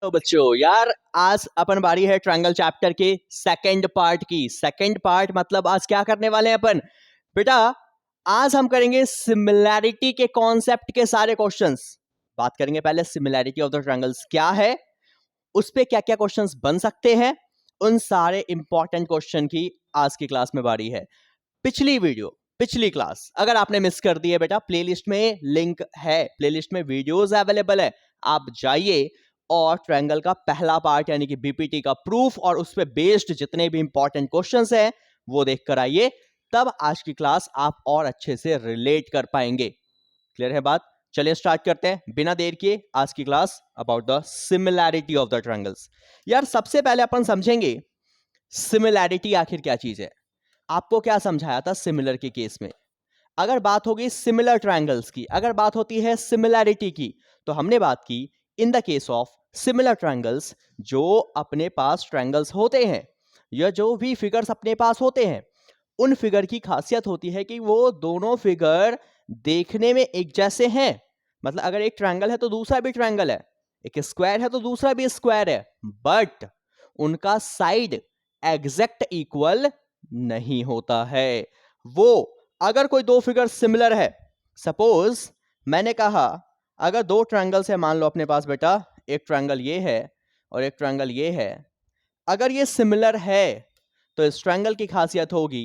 तो बच्चों यार आज अपन बारी है ट्रायंगल चैप्टर के सेकंड पार्ट की। सेकंड पार्ट मतलब आज क्या करने वाले हैं अपन बेटा? आज हम करेंगे सिमिलैरिटी के कॉन्सेप्ट के सारे क्वेश्चंस। बात करेंगे पहले सिमिलैरिटी ऑफ द ट्रायंगल्स क्या है, उस पे क्या क्या क्वेश्चंस बन सकते हैं, उन सारे इंपॉर्टेंट क्वेश्चन की आज की क्लास में बारी है। पिछली क्लास अगर आपने मिस कर दी है बेटा, प्लेलिस्ट में लिंक है, प्लेलिस्ट में वीडियोस अवेलेबल है, आप जाइए और ट्रायंगल का पहला पार्ट यानी कि बीपीटी का प्रूफ और उस पे बेस्ड जितने भी इंपॉर्टेंट क्वेश्चंस हैं वो देख कर आइए, तब आज की क्लास आप और अच्छे से रिलेट कर पाएंगे। क्लियर है बात? चलिए स्टार्ट करते हैं बिना देर किए आज की class about the similarity of the triangles. यार सबसे पहले अपन समझेंगे सिमिलैरिटी आखिर क्या चीज है। आपको क्या समझाया था सिमिलर के केस में? अगर बात होगी सिमिलर ट्रायंगल्स की, अगर बात होती है सिमिलैरिटी की, तो हमने बात की in the case of similar triangles, जो अपने पास ट्रायंगल्स होते हैं या जो भी फिगर्स अपने पास होते हैं, उन फिगर की खासियत होती है कि वो दोनों फिगर देखने में एक जैसे हैं। मतलब अगर एक ट्रायंगल है तो दूसरा भी ट्रायंगल है, एक स्क्वायर है तो दूसरा भी स्क्वायर है, बट उनका साइड एग्जैक्ट इक्वल नहीं होता है। वो अगर कोई दो फिगर सिमिलर है, सपोज मैंने कहा अगर दो ट्रायंगल्स है, मान लो अपने पास बेटा एक ट्रायंगल ये है और एक ट्रायंगल ये है, अगर ये सिमिलर है तो इस ट्रायंगल की खासियत होगी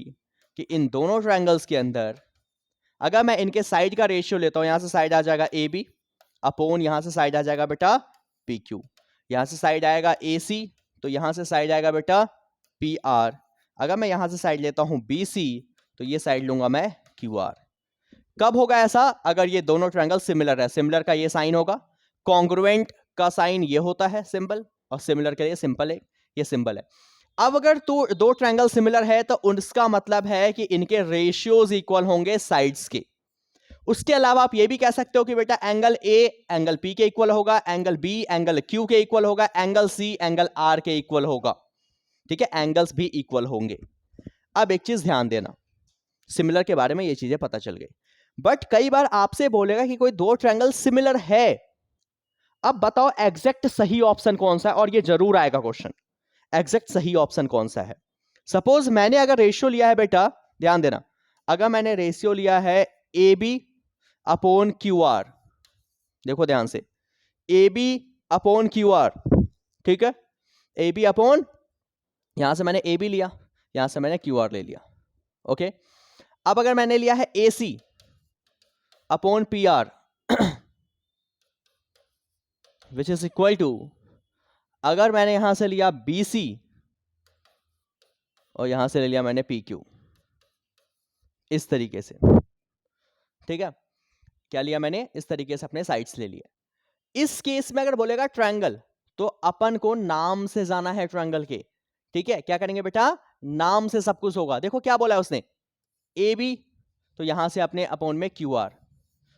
कि इन दोनों ट्रायंगल्स के अंदर अगर मैं इनके साइड का रेशियो लेता हूं, यहां से साइड आ जाएगा ए बी अपोन यहां से साइड आ जाएगा बेटा पी क्यू, यहां से साइड आएगा ए सी तो यहां से साइड आएगा बेटा पी आर, अगर मैं यहां से साइड लेता हूं बी सी तो ये साइड लूंगा मैं क्यू आर। कब होगा ऐसा? अगर ये दोनों ट्रायंगल सिमिलर है। सिमिलर का ये साइन होगा, कॉन्ग्रुएंट का साइन ये होता है सिंबल, और सिमिलर के लिए सिंपल है ये सिंबल है। अब अगर तो दो ट्रायंगल सिमिलर है तो उसका मतलब है कि इनके रेशियोज इक्वल होंगे साइड्स के। उसके अलावा आप ये भी कह सकते हो कि बेटा एंगल ए एंगल पी के इक्वल होगा, एंगल बी एंगल क्यू के इक्वल होगा, एंगल सी एंगल आर के इक्वल होगा। ठीक है, एंगल्स भी इक्वल होंगे। अब एक चीज ध्यान देना, सिमिलर के बारे में ये चीजें पता चल गई, बट कई बार आपसे बोलेगा कि कोई दो ट्रायंगल सिमिलर है, अब बताओ एग्जैक्ट सही ऑप्शन कौन सा है, और ये जरूर आएगा क्वेश्चन, एग्जैक्ट सही ऑप्शन कौन सा है। सपोज मैंने अगर रेशियो लिया है बेटा, ध्यान देना, अगर मैंने रेशियो लिया है A B upon Q R, देखो ध्यान से, A B upon Q R, ठीक है, ए बी अपॉन, यहां से मैंने ए बी लिया, यहां से मैंने क्यू आर ले लिया, ओके। अब अगर मैंने लिया है A C upon P R which is equal to, अगर मैंने यहां से लिया बी सी और यहां से ले लिया मैंने पी क्यू, इस तरीके से, ठीक है, क्या लिया मैंने, इस तरीके से अपने साइड्स ले लिए। इस केस में अगर बोलेगा ट्रायंगल तो अपन को नाम से जाना है ट्रायंगल के, ठीक है, क्या करेंगे बेटा, नाम से सब कुछ होगा। देखो क्या बोला है उसने, ए बी तो यहां से अपने अपॉन में क्यू आर,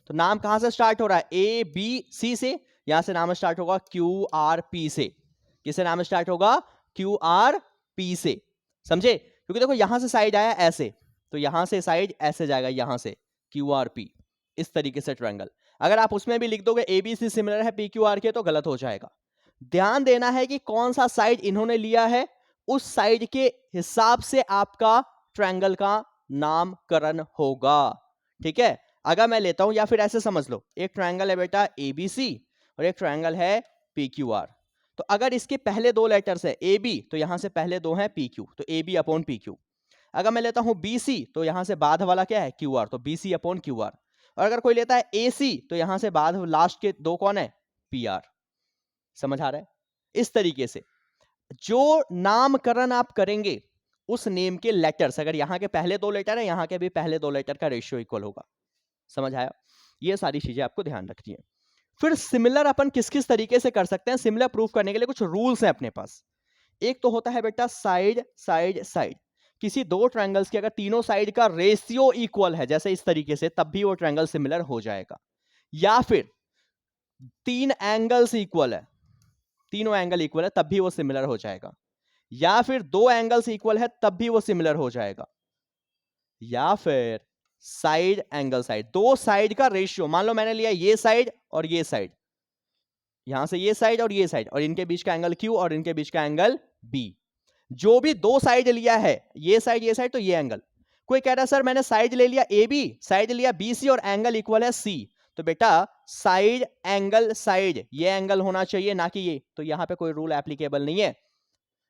तो नाम कहां से स्टार्ट हो रहा है, ए बी सी से, यहां से नाम स्टार्ट होगा क्यू आर पी से। किससे नाम स्टार्ट होगा, क्यू आर पी से, समझे? क्योंकि देखो यहां से साइड आया ऐसे, तो यहां से साइड ऐसे जाएगा, यहां से क्यू आर पी, इस तरीके से ट्रायंगल। अगर आप उसमें भी लिख दोगे ए बी सी सिमिलर है पी क्यू आर के, तो गलत हो जाएगा। ध्यान देना है कि कौन सा साइड इन्होंने लिया है, उस साइड के हिसाब से आपका ट्रायंगल का नामकरण होगा, ठीक है। अगर मैं लेता हूं, या फिर ऐसे समझ लो, एक ट्रायंगल है बेटा ए बी सी और एक ट्रायंगल है पी क्यू आर, तो अगर इसके पहले दो लेटर्स है ए बी तो यहां से पहले दो हैं पी क्यू, तो A B upon P Q. अगर मैं लेता हूं बी सी तो यहां से बाद वाला क्या है, क्यू आर, तो B C upon Q R. और अगर कोई लेता है ए सी तो यहां से बाद लास्ट के दो कौन है, पी आर। समझ आ रहा है? इस तरीके से जो नामकरण आप करेंगे उस नेम के लेटर्स, अगर यहां के पहले दो लेटर है, यहां के भी पहले दो लेटर का रेशियो इक्वल होगा। समझ आया? ये सारी चीजें आपको ध्यान रखनी है। फिर सिमिलर अपन किस किस तरीके से कर सकते हैं, सिमिलर प्रूफ करने के लिए कुछ रूल्स हैं अपने पास। एक तो होता है बेटा साइड साइड साइड, किसी दो ट्रायंगल्स के अगर तीनों साइड का रेशियो इक्वल है, जैसे इस तरीके से, तब भी वो ट्रायंगल सिमिलर हो जाएगा। या फिर तीन एंगल्स इक्वल है, तीनों एंगल इक्वल है, तब भी वो सिमिलर हो जाएगा। या फिर दो एंगल्स इक्वल है, तब भी वो सिमिलर हो जाएगा। या फिर साइड एंगल साइड, दो साइड का रेशियो, मान लो मैंने लिया ये साइड और ये साइड, यहां से ये साइड और ये साइड, और इनके बीच का एंगल Q और इनके बीच का एंगल B। जो भी दो साइड लिया है, ये साइड, तो ये एंगल। कोई कह रहा है सर मैंने साइड ले लिया AB, साइड लिया BC और एंगल इक्वल है C, तो बेटा साइड एंगल साइड, ये एंगल होना चाहिए ना कि ये। तो यहां पे कोई रूल एप्लीकेबल नहीं है,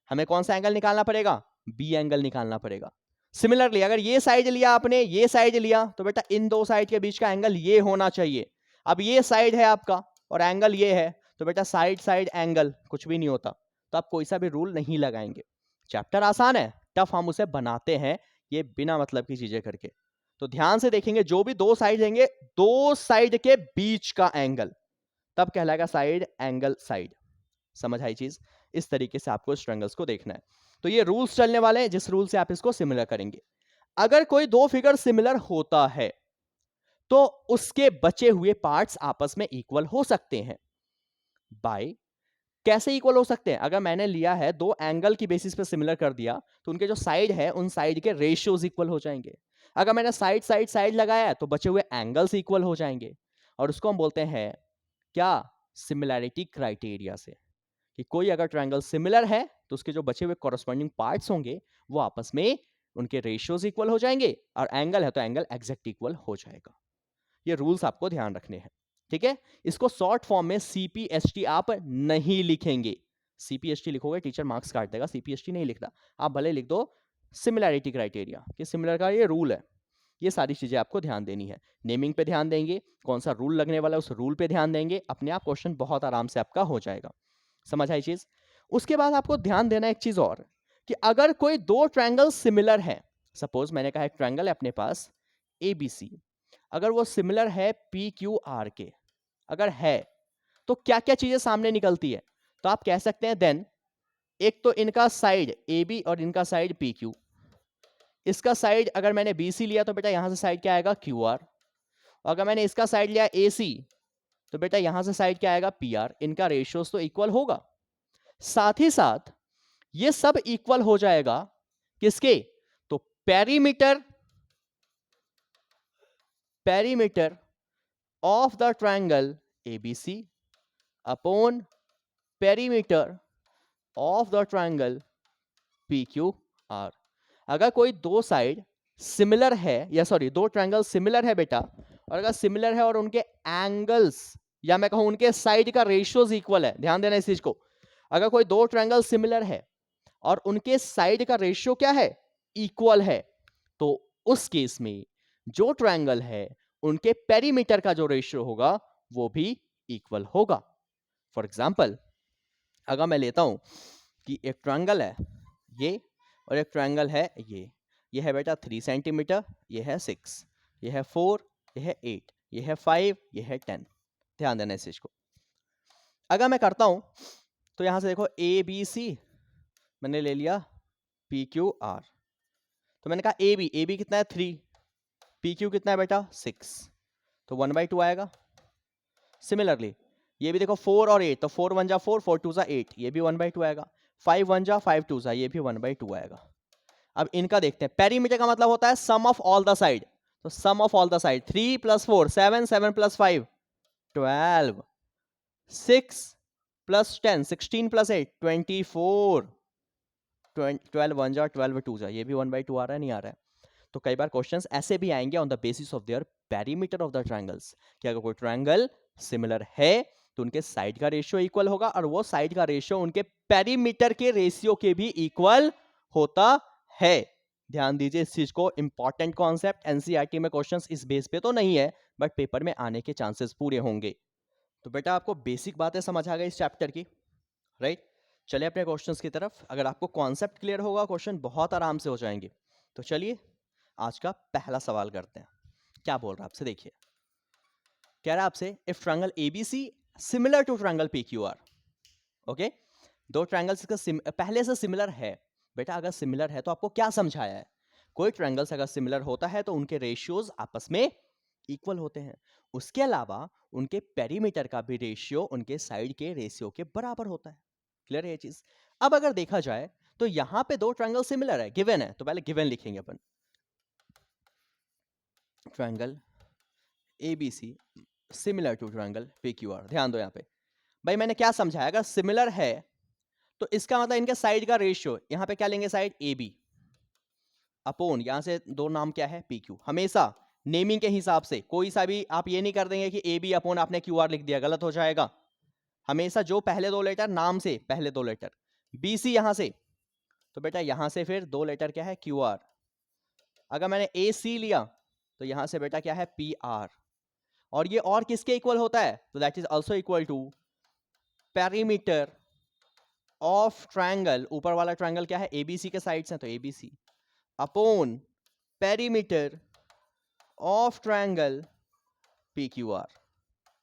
हमें कौन सा एंगल निकालना पड़ेगा? B एंगल निकालना पड़ेगा। सिमिलरली अगर ये साइड लिया आपने, ये साइड लिया, तो बेटा इन दो साइड के बीच का एंगल ये होना चाहिए। अब ये साइड है आपका और एंगल ये है, तो बेटा साइड साइड एंगल कुछ भी नहीं होता, तो आप कोई सा भी रूल नहीं लगाएंगे। चैप्टर आसान है, टफ हम उसे बनाते हैं ये बिना मतलब की चीजें करके। तो ध्यान से देखेंगे, जो भी दो साइड लेंगे, दो साइड के बीच का एंगल तब कहलाएगा साइड एंगल साइड। समझ आई चीज? इस तरीके से आपको इस ट्रायंगल्स को देखना है। तो ये रूल्स चलने वाले हैं जिस रूल से आप इसको सिमिलर करेंगे। अगर कोई दो फिगर सिमिलर होता है तो उसके बचे हुए पार्ट्स आपस में इक्वल हो सकते हैं। बाय कैसे इक्वल हो सकते हैं? अगर मैंने लिया है दो एंगल की बेसिस पे सिमिलर कर दिया, तो उनके जो साइड है उन साइड के रेशियोज इक्वल हो जाएंगे। अगर मैंने साइड साइड साइड लगाया है तो बचे हुए एंगल्स इक्वल हो जाएंगे, और उसको हम बोलते हैं क्या? सिमिलैरिटी क्राइटेरिया से, कि कोई अगर ट्रायंगल सिमिलर है तो उसके जो बचे हुए कॉरस्पॉन्डिंग पार्ट्स होंगे वो आपस में उनके रेशियोज इक्वल हो जाएंगे, और एंगल है तो एंगल एग्जैक्ट इक्वल हो जाएगा। ये रूल्स आपको ध्यान रखने हैं, ठीक है? इसको शॉर्ट फॉर्म में CPST आप नहीं लिखेंगे। CPST लिखोगे टीचर मार्क्स काट देगा, CPST नहीं लिखता। आप भले लिख दो सिमिलैरिटी क्राइटेरिया, कि सिमिलर का ये रूल है। ये सारी चीजें आपको ध्यान देनी है। नेमिंग पे ध्यान देंगे, कौन सा रूल लगने वाला है उस रूल पे ध्यान देंगे, अपने आप क्वेश्चन बहुत आराम से आपका हो जाएगा। समझ आई चीज? उसके बाद आपको ध्यान देना एक चीज और, कि अगर कोई दो ट्रायंगल सिमिलर है, सपोज मैंने कहा एक ट्रायंगल है अपने पास ABC, अगर वो सिमिलर है PQR के, अगर है तो क्या क्या चीजें सामने निकलती है? तो आप कह सकते हैं देन, एक तो इनका साइड AB और इनका साइड PQ, इसका साइड अगर मैंने BC लिया तो बेटा यहां से साइड क्या आएगा? QR। अगर मैंने इसका साइड लिया AC, तो बेटा यहां से साइड क्या आएगा? PR। इनका रेशियोज तो इक्वल होगा। साथ ही साथ ये सब इक्वल हो जाएगा किसके? तो perimeter, perimeter of the triangle ABC upon perimeter of the triangle PQR। अगर कोई दो साइड सिमिलर है, या सॉरी दो ट्रायंगल सिमिलर है बेटा, और अगर सिमिलर है और उनके एंगल्स, या मैं कहूं उनके साइड का रेशियोज इक्वल है, ध्यान देना इस चीज को। अगर कोई दो ट्रायंगल सिमिलर है और उनके साइड का रेशियो क्या है? इक्वल है, तो उस केस में जो ट्रायंगल है उनके पेरीमीटर का जो रेशियो होगा वो भी इक्वल होगा। फॉर एग्जाम्पल, अगर मैं लेता हूं कि एक ट्रायंगल है ये, और एक ट्रायंगल है ये है बेटा 3 सेंटीमीटर, ये है 6, ये है 4, ये है 8, ये है 5, ये है 10। ध्यान देना इस चीज को। अगर मैं करता हूं तो यहां से देखो ABC मैंने ले लिया, PQR, तो मैंने कहा AB कितना है? 3, PQ कितना है बेटा? 6, तो 1/2 आएगा। सिमिलरली ये भी देखो 4 और 8, तो 4 1 जा 4, 4 2 जा 8, ये भी 1/2 आएगा। 5 1 जा 5 2 जा, ये भी 1/2 आएगा। अब इनका देखते हैं। पेरीमीटर का मतलब होता है sum of all the side, तो सम ऑफ ऑल द साइड 3 + 4 7, 7 + 5 12, 6 + 10 16 + 8 24, 12 1 जा 12 2 जा, ये भी 1/2 आ रहा है, नहीं आ रहा है? तो कई बार क्वेश्चंस ऐसे भी आएंगे on the basis of their perimeter of the triangles, कि अगर कोई ट्रायंगल सिमिलर है तो उनके साइड का रेशियो इक्वल होगा, और वो साइड का रेशियो उनके पेरीमीटर के रेशियो के भी इक्वल होता है। ध्यान दीजिए इस चीज को, इंपॉर्टेंट कॉन्सेप्ट। एनसीईआरटी में क्वेश्चंस इस बेस पे तो नहीं है, बट पेपर में आने के चांसेस पूरे होंगे। तो बेटा आपको बेसिक बातें समझ आ गई इस चैप्टर की, राइट? चलिए अपने क्वेश्चंस की तरफ। अगर आपको कॉन्सेप्ट क्लियर होगा क्वेश्चन बहुत आराम से हो जाएंगे। तो चलिए आज का पहला सवाल करते हैं। क्या बोल रहा है आपसे, देखिए। कह रहा है आपसे if triangle ABC similar to triangle PQR, okay? दो ट्रायंगल्स का पहले से सिमिलर है। बेटा अगर सिमिलर है तो आपको क्या समझाया है? कोई ट्रायंगल्स अगर सिमिलर होता है तो उनके रेशियोज आपस में इक्वल होते हैं। उसके अलावा उनके पेरीमीटर का भी रेशियो उनके साइड के रेशियो के बराबर होता है। क्लियर है ये चीज? अब अगर देखा जाए तो यहां पे दो ट्रायंगल सिमिलर है, गिवन है, तो पहले गिवन लिखेंगे अपन। Triangle ABC similar to triangle PQR। ध्यान दो यहाँ पे, भाई मैंने क्या समझाया, अगर सिमिलर है तो इसका मतलब इनके साइड का रेशियो, यहां पे क्या लेंगे साइड ए बी अपोन, यहां से दो नाम क्या है पी क्यू। हमेशा नेमिंग के हिसाब से कोई सा भी आप ये नहीं कर देंगे कि ए बी अपोन आपने क्यू आर लिख दिया, गलत हो जाएगा। हमेशा जो पहले दो लेटर नाम से, पहले दो लेटर बी सी यहां से, तो बेटा यहां से फिर दो लेटर क्या है क्यू आर। अगर मैंने ए सी लिया तो यहां से बेटा क्या है पी आर। और ये और किसके इक्वल होता है, तो that is also equal to perimeter of triangle, ऊपर वाला ट्रायंगल क्या है एबीसी के साइड्स हैं तो ABC upon perimeter of triangle P Q are.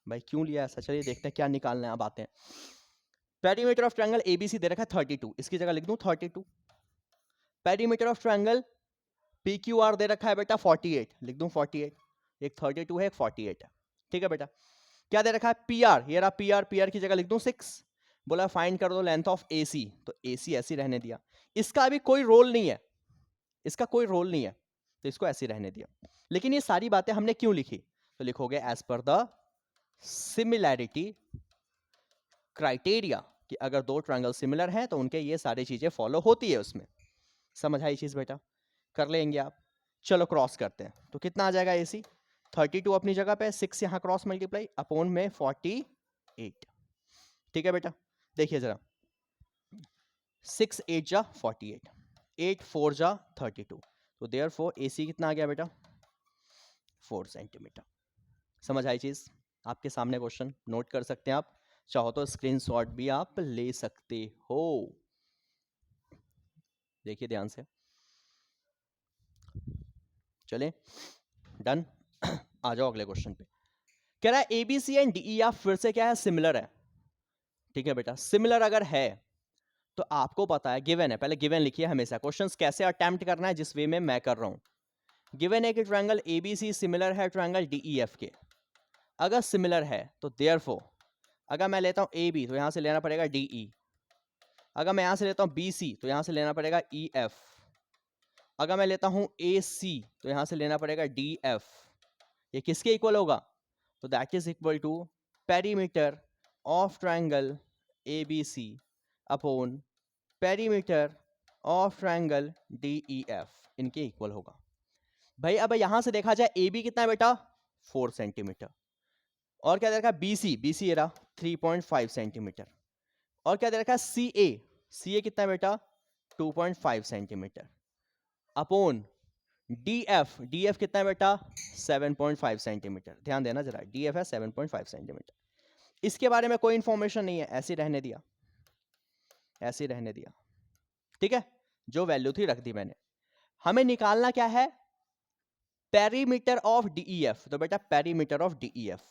भाई क्यों लिया ऐसा, चलिए देखते हैं क्या निकालना है, अब आते हैं। पेरीमीटर ऑफ ट्रायंगल एबीसी दे रखा है 32, इसकी जगह लिख दूं 32। Perimeter of triangle P Q R दे रखा है बेटा 48, लिख दूं 48। एक 32 है एक 48 है, ठीक है बेटा। क्या दे रखा है पी आर, ये रहा पी आर, पी आर की जगह लिख दूं 6। बोला फाइंड कर दो लेंथ ऑफ ए सी, तो ए सी ऐसी रहने दिया। इसका अभी कोई रोल नहीं है, इसका कोई रोल नहीं है, तो इसको ऐसे रहने दिया। लेकिन ये सारी बातें हमने क्यों लिखी, तो लिखोगे as per the similarity criteria, कि अगर दो ट्रायंगल सिमिलर हैं तो उनके ये सारी चीजें फॉलो होती है उसमें। समझ आई चीज बेटा, कर लेंगे आप। चलो क्रॉस करते हैं, तो कितना आ जाएगा एसी 32 अपनी जगह पे, 6 यहाँ क्रॉस मल्टीप्लाई अपोन में 48। ठीक है बेटा, देखिए जरा 6 8 जा 48, 8 4 जा 32, तो देयरफॉर एसी कितना आ गया बेटा 4 सेंटीमीटर। समझ आई चीज, आपके सामने क्वेश्चन नोट कर सकते हैं आप, चाहो तो स्क्रीनशॉट भी आप ले सकते हो। देखिए ध्यान से, चले डन। आ जाओ अगले क्वेश्चन पे। कह रहा है एबीसी एंड डीई आप फिर से क्या है सिमिलर है। ठीक है बेटा, सिमिलर अगर है तो आपको पता है गिवन है, पहले गिवन लिखिए हमेशा, क्वेश्चंस कैसे अटेम्प्ट करना है जिस वे में मैं कर रहा हूं। गिवन है कि ट्रायंगल एबीसी सिमिलर है ट्रायंगल डीईएफ के। अगर सिमिलर है तो देयरफॉर अगर मैं लेता हूं ए बी तो यहां से लेना पड़ेगा डी ई, अगर मैं यहां से लेता हूं बी सी तो यहां से लेना पड़ेगा ई एफ, अगर मैं लेता हूं ए सी तो यहां से लेना पड़ेगा डी एफ। ये किसके इक्वल होगा, तो that is equal to perimeter of triangle A B C upon perimeter of triangle D E F, इनके इक्वल होगा। भाई अब यहां से देखा जाए ए बी कितना है बेटा 4 सेंटीमीटर, और क्या दे रखा है बी सी, बी सी ये रहा 3.5 सेंटीमीटर, और क्या दे रखा है सी ए कितना है बेटा 2.5 सेंटीमीटर अपॉन डी एफ कितना है बेटा 7.5 सेंटीमीटर। ध्यान देना जरा, डी एफ है 7.5 सेंटीमीटर। इसके बारे में कोई इंफॉर्मेशन नहीं है, ऐसे रहने दिया, ऐसे रहने दिया। ठीक है, जो वैल्यू थी रख दी मैंने। हमें निकालना क्या है पेरीमीटर ऑफ डीईएफ, तो बेटा पेरीमीटर ऑफ डीईएफ,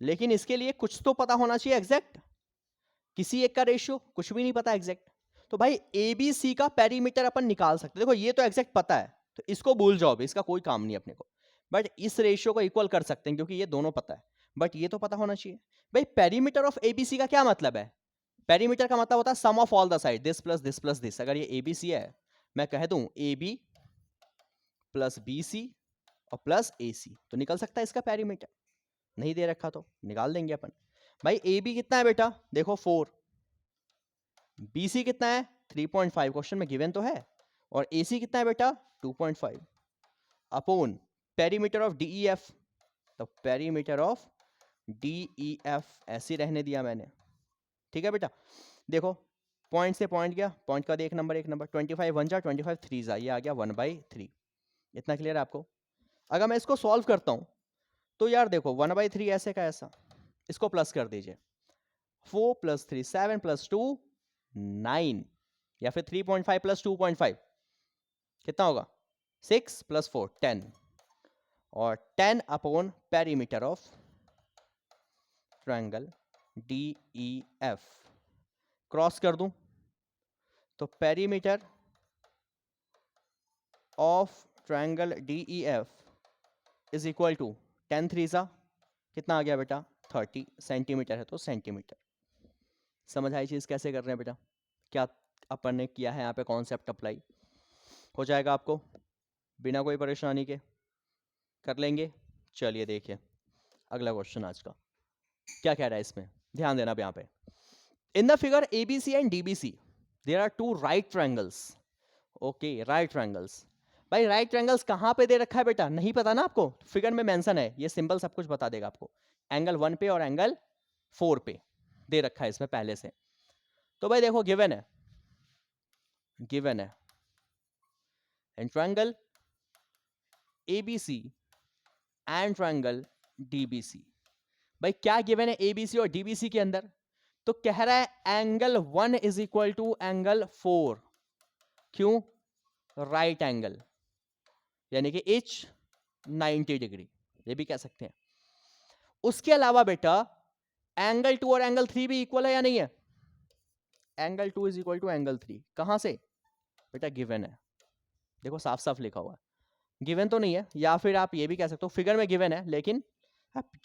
लेकिन इसके लिए कुछ तो पता होना चाहिए एग्जैक्ट, किसी एक का रेशियो कुछ भी नहीं पता एग्जैक्ट। तो भाई ए बी सी का पेरीमीटर अपन निकाल सकते हैं। देखो ये तो एग्जैक्ट पता है तो इसको भूल जाओ, इसका कोई काम नहीं अपने को, बट इस रेशियो को इक्वल कर सकते हैं क्योंकि ये दोनों पता है, बट ये तो पता होना चाहिए। भाई पेरीमीटर ऑफ एबीसी का क्या मतलब है, पेरीमीटर का मतलब होता है sum of all the side, this plus this plus this. अगर ये एबीसी है, मैं कह दूं A B plus B C और प्लस ए सी, तो निकल सकता है इसका पेरीमीटर। नहीं दे रखा तो निकाल देंगे अपन। भाई ए बी कितना है बेटा देखो 4, बी सी कितना है 3.5, क्वेश्चन में गिवन तो है, और ए सी कितना है बेटा 2.5 अपॉन पेरीमीटर ऑफ डीईएफ, तो पेरीमीटर ऑफ डीईएफ ऐसे रहने दिया मैंने। ठीक है बेटा, देखो पॉइंट से पॉइंट गया, पॉइंट का एक नंबर 25 1 जा 25 3 जा, ये आ गया 1/3। इतना क्लियर है आपको। अगर मैं इसको सॉल्व करता हूं तो यार देखो 1/3 ऐसे का ऐसा, इसको प्लस कर दीजिए, 4 + 3 7 + 2 9, या फिर 3.5 + 2.5 कितना होगा 6 + 4 10, और 10 upon perimeter of triangle DEF. Cross कर दूं तो perimeter of triangle DEF is equal to 10 3 सा कितना आ गया बेटा 30 सेंटीमीटर है तो सेंटीमीटर। समझ आई चीज कैसे कर रहे हैं बेटा, क्या अपन ने किया है यहाँ पे कॉन्सेप्ट अप्लाई हो जाएगा आपको बिना कोई परेशानी के, कर लेंगे। चलिए देखिए अगला क्वेश्चन आज का। क्या कह रहा है इसमें, ध्यान देना यहाँ पे। In the figure ABC and DBC there are two right triangles. Okay, right triangles. भाई राइट ट्रायंगल्स कहाँ पे दे रखा है बेटा, नहीं पता ना आपको, फिगर में मेंशन है, ये सिंबल सब कुछ बता देगा आपको। एंगल 1 पे और एंगल 4 पे दे रखा है इसमें पहले से। तो भाई देखो गिवन है, गिवन है and triangle ABC and triangle DBC. भाई क्या गिवन है एबीसी और डीबीसी के अंदर, तो कह रहा है angle 1 is equal to angle 4। क्यों, राइट एंगल, यानी कि एच 90 डिग्री, ये भी कह सकते हैं। उसके अलावा बेटा एंगल 2 और एंगल 3 भी इक्वल है या नहीं है, angle 2 is equal to angle 3, कहां से बेटा, गिवन है, देखो साफ साफ लिखा हुआ है। गिवन तो नहीं है, या फिर आप ये भी कह सकते हो फिगर में गिवन है, लेकिन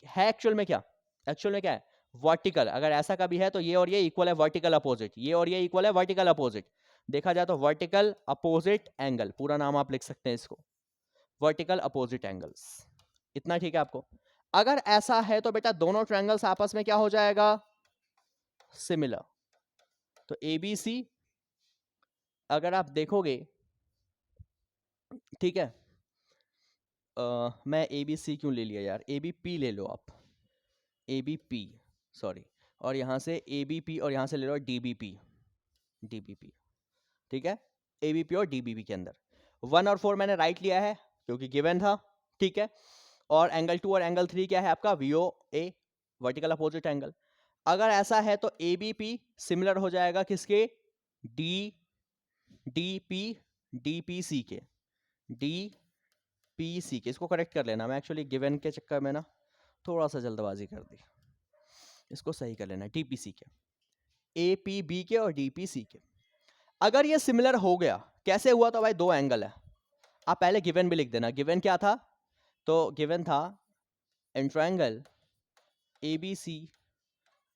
है एक्चुअल में क्या, एक्चुअल में क्या है, वर्टिकल। अगर ऐसा कभी है तो ये और ये इक्वल है वर्टिकल अपोजिट, ये और ये इक्वल है वर्टिकल अपोजिट। देखा जाए तो वर्टिकल अपोजिट एंगल, पूरा नाम आप लिख सकते हैं इसको, वर्टिकल अपोजिट एंगल्स। इतना ठीक है आपको। अगर ऐसा है तो बेटा दोनों ट्रायंगल्स आपस में क्या हो जाएगा, सिमिलर। तो एबीसी अगर आप देखोगे, ठीक है, मैं एबीसी क्यों ले लिया यार, एबीपी ले लो आप, एबीपी सॉरी, और यहां से एबीपी और यहां से ले लो डीबीपी, डीबीपी, ठीक है। एबीपी और डीबीपी के अंदर 1 और 4 मैंने राइट लिया है क्योंकि गिवन था, ठीक है। और एंगल 2 और एंगल 3 क्या है आपका, वीओ ए, वर्टिकल अपोजिट एंगल। अगर ऐसा है तो एबीपी सिमिलर हो जाएगा किसके, डी डीपी डीपीसी के, डीपीसी के। इसको करेक्ट कर लेना, मैं एक्चुअली गिवन के चक्कर में ना थोड़ा सा जल्दबाजी कर दी, इसको सही कर लेना, डीपीसी के, एपीबी के और डीपीसी के। अगर ये सिमिलर हो गया, कैसे हुआ, तो भाई दो एंगल है, आप पहले गिवन भी लिख देना। गिवन क्या था, तो गिवन था in triangle ABC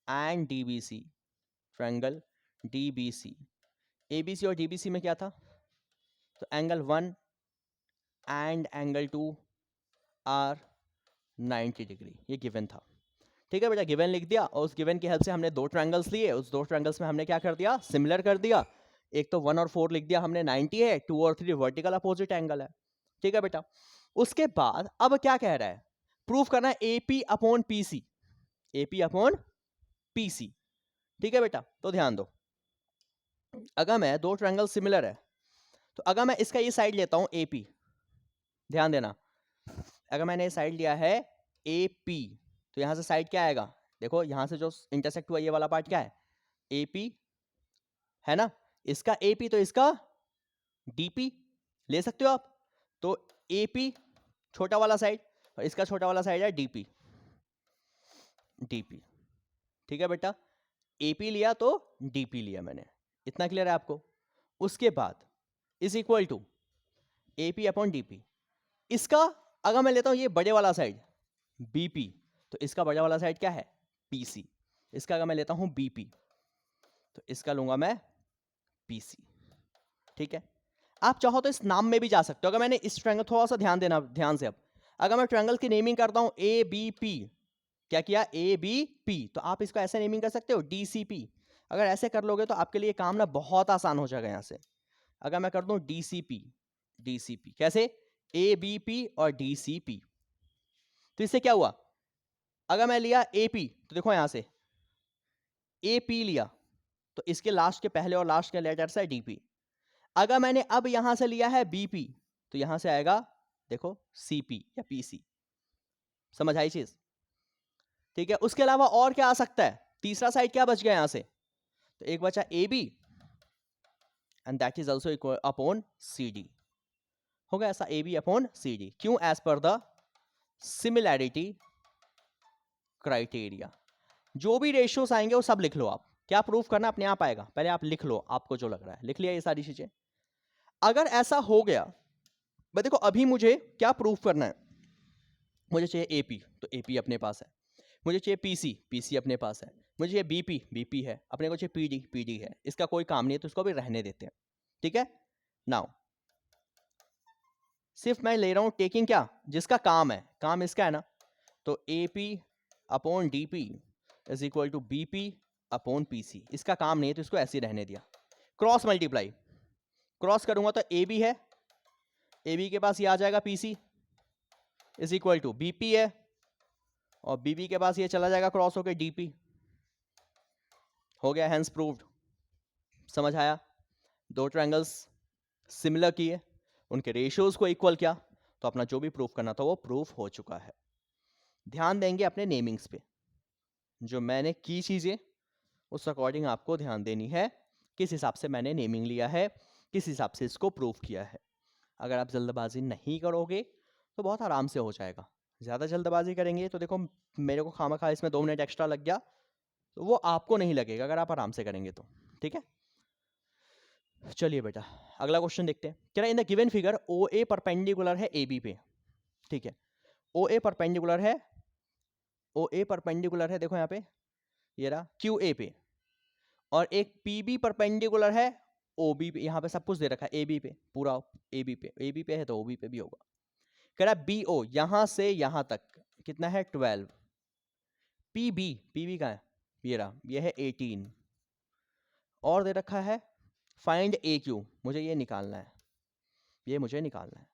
and DBC, triangle DBC, ABC और डीबीसी में क्या था, तो angle 1 and angle 2 are 90 degree, ये गिवन था, ठीक है बेटा। गिवन लिख दिया और उस गिवन की हेल्प से हमने दो ट्रायंगल्स लिए, उस दो ट्रायंगल्स में हमने क्या कर दिया, सिमिलर कर दिया। एक तो 1 और 4 लिख दिया हमने 90 है, 2 और 3 वर्टिकल अपोजिट एंगल है, ठीक है बेटा। उसके बाद अब क्या कह रहा है, प्रूफ करना है AP upon PC, AP upon PC, ठीक है बेटा। तो ध्यान दो, अगर मैं दो ट्रायंगल सिमिलर है, तो अगर मैं इसका ये साइड लेता हूं एपी, ध्यान देना, अगर मैंने ये साइड लिया है एपी, तो यहां से साइड क्या आएगा, देखो यहां से जो इंटरसेक्ट हुआ ये वाला पार्ट क्या है, एपी है ना, इसका एपी तो इसका डीपी ले सकते हो आप। तो एपी छोटा वाला साइड और इसका छोटा वाला साइड है डीपी, डीपी, ठीक है बेटा। एपी लिया तो डीपी लिया मैंने, इतना क्लियर है आपको। उसके बाद is equal to AP upon DP, इसका अगर मैं लेता हूं ये बड़े वाला साइड बीपी, तो इसका बड़ा वाला साइड क्या है, पीसी। इसका अगर मैं लेता हूं बीपी, तो इसका लूंगा मैं पीसी, ठीक है। आप चाहो तो इस नाम में भी जा सकते हो। अगर मैंने इस ट्रायंगल, थोड़ा सा ध्यान देना ध्यान से, अब अगर मैं ट्रायंगल की नेमिंग करता हूं ए बी पी, क्या किया, ए बी पी, तो आप इसको ऐसे नेमिंग कर सकते हो डीसीपी। अगर ऐसे कर लोगे तो आपके लिए काम ना बहुत आसान हो जाएगा यहां से। अगर मैं कर दूं डीसीपी, डीसीपी कैसे, ए बी पी और डीसीपी, तो इससे क्या हुआ, अगर मैं लिया एपी, तो देखो यहां से एपी लिया, तो इसके लास्ट के पहले और लास्ट के लेटर्स है डीपी। अगर मैंने अब यहां से लिया है बीपी, तो यहां से आएगा देखो सीपी या पीसी, समझ आई चीज, ठीक है। उसके अलावा और क्या आ सकता है, तीसरा साइड क्या बच गया यहां से, तो एक बचा A B and that is also equal upon C D, हो गया ऐसा A B upon C D. क्यों, एज पर द सिमिलैरिटी क्राइटेरिया। जो भी रेशियोज आएंगे वो सब लिख लो आप, क्या प्रूफ करना अपने आप आएगा, पहले आप लिख लो, आपको जो लग रहा है लिख लिया ये सारी चीजें। अगर ऐसा हो गया, मैं देखो अभी मुझे क्या प्रूफ करना है, मुझे चाहिए एपी, तो एपी अपने पास है, मुझे चाहिए पीसी, पीसी अपने पास है, मुझे चाहिए बीपी, बीपी है, अपने को चाहिए पीडी, पीडी है। इसका कोई काम नहीं है तो इसको भी रहने देते हैं, ठीक है। नाउ सिर्फ मैं ले रहा हूं टेकिंग क्या, जिसका काम है, काम इसका है ना, तो AP upon DP, is equal to B P upon P C. इसका काम नहीं है तो इसको ऐसे ही रहने दिया। क्रॉस मल्टीप्लाई, क्रॉस करूंगा तो ए बी है, ए बी के पास ये आ जाएगा P C is equal to B P है, और बी बी के पास ये चला जाएगा क्रॉस होकर डी पी। हो गया, हैंस प्रूव्ड। समझ आया? दो ट्रायंगल्स सिमिलर किए, उनके रेशियोज को इक्वल किया, तो अपना जो भी प्रूफ करना था वो प्रूफ हो चुका है। ध्यान देंगे अपने नेमिंग्स पे, जो मैंने की चीजें उस अकॉर्डिंग आपको ध्यान देनी है, किस हिसाब से मैंने नेमिंग लिया है, किस हिसाब से इसको प्रूफ किया है। अगर आप जल्दबाजी नहीं करोगे तो बहुत आराम से हो जाएगा। ज़्यादा जल्दबाजी करेंगे तो देखो मेरे को खामखा इसमें 2 मिनट एक्स्ट्रा लग गया, तो वो आपको नहीं लगेगा अगर आप आराम से करेंगे तो। ठीक है, चलिए बेटा अगला क्वेश्चन देखते हैं। कह रहा है in the given figure O A perpendicular है ए बी पे। ठीक है, ओ ए परपेंडिकुलर है, ओ ए परपेंडिकुलर है, देखो यहाँ पे ये रहा क्यू ए पे, और एक पी बी परपेंडिकुलर है ओ बी पे। यहाँ पे सब कुछ दे रखा है ए बी पे, पूरा ए बी पे है तो ओ बी पे भी होगा। कह रहा है बी ओ यहां से यहां तक कितना है 12, पी बी का है ये रहा, ये है 18, और दे रखा है फाइंड ए क्यू, मुझे ये निकालना है, ये मुझे निकालना है।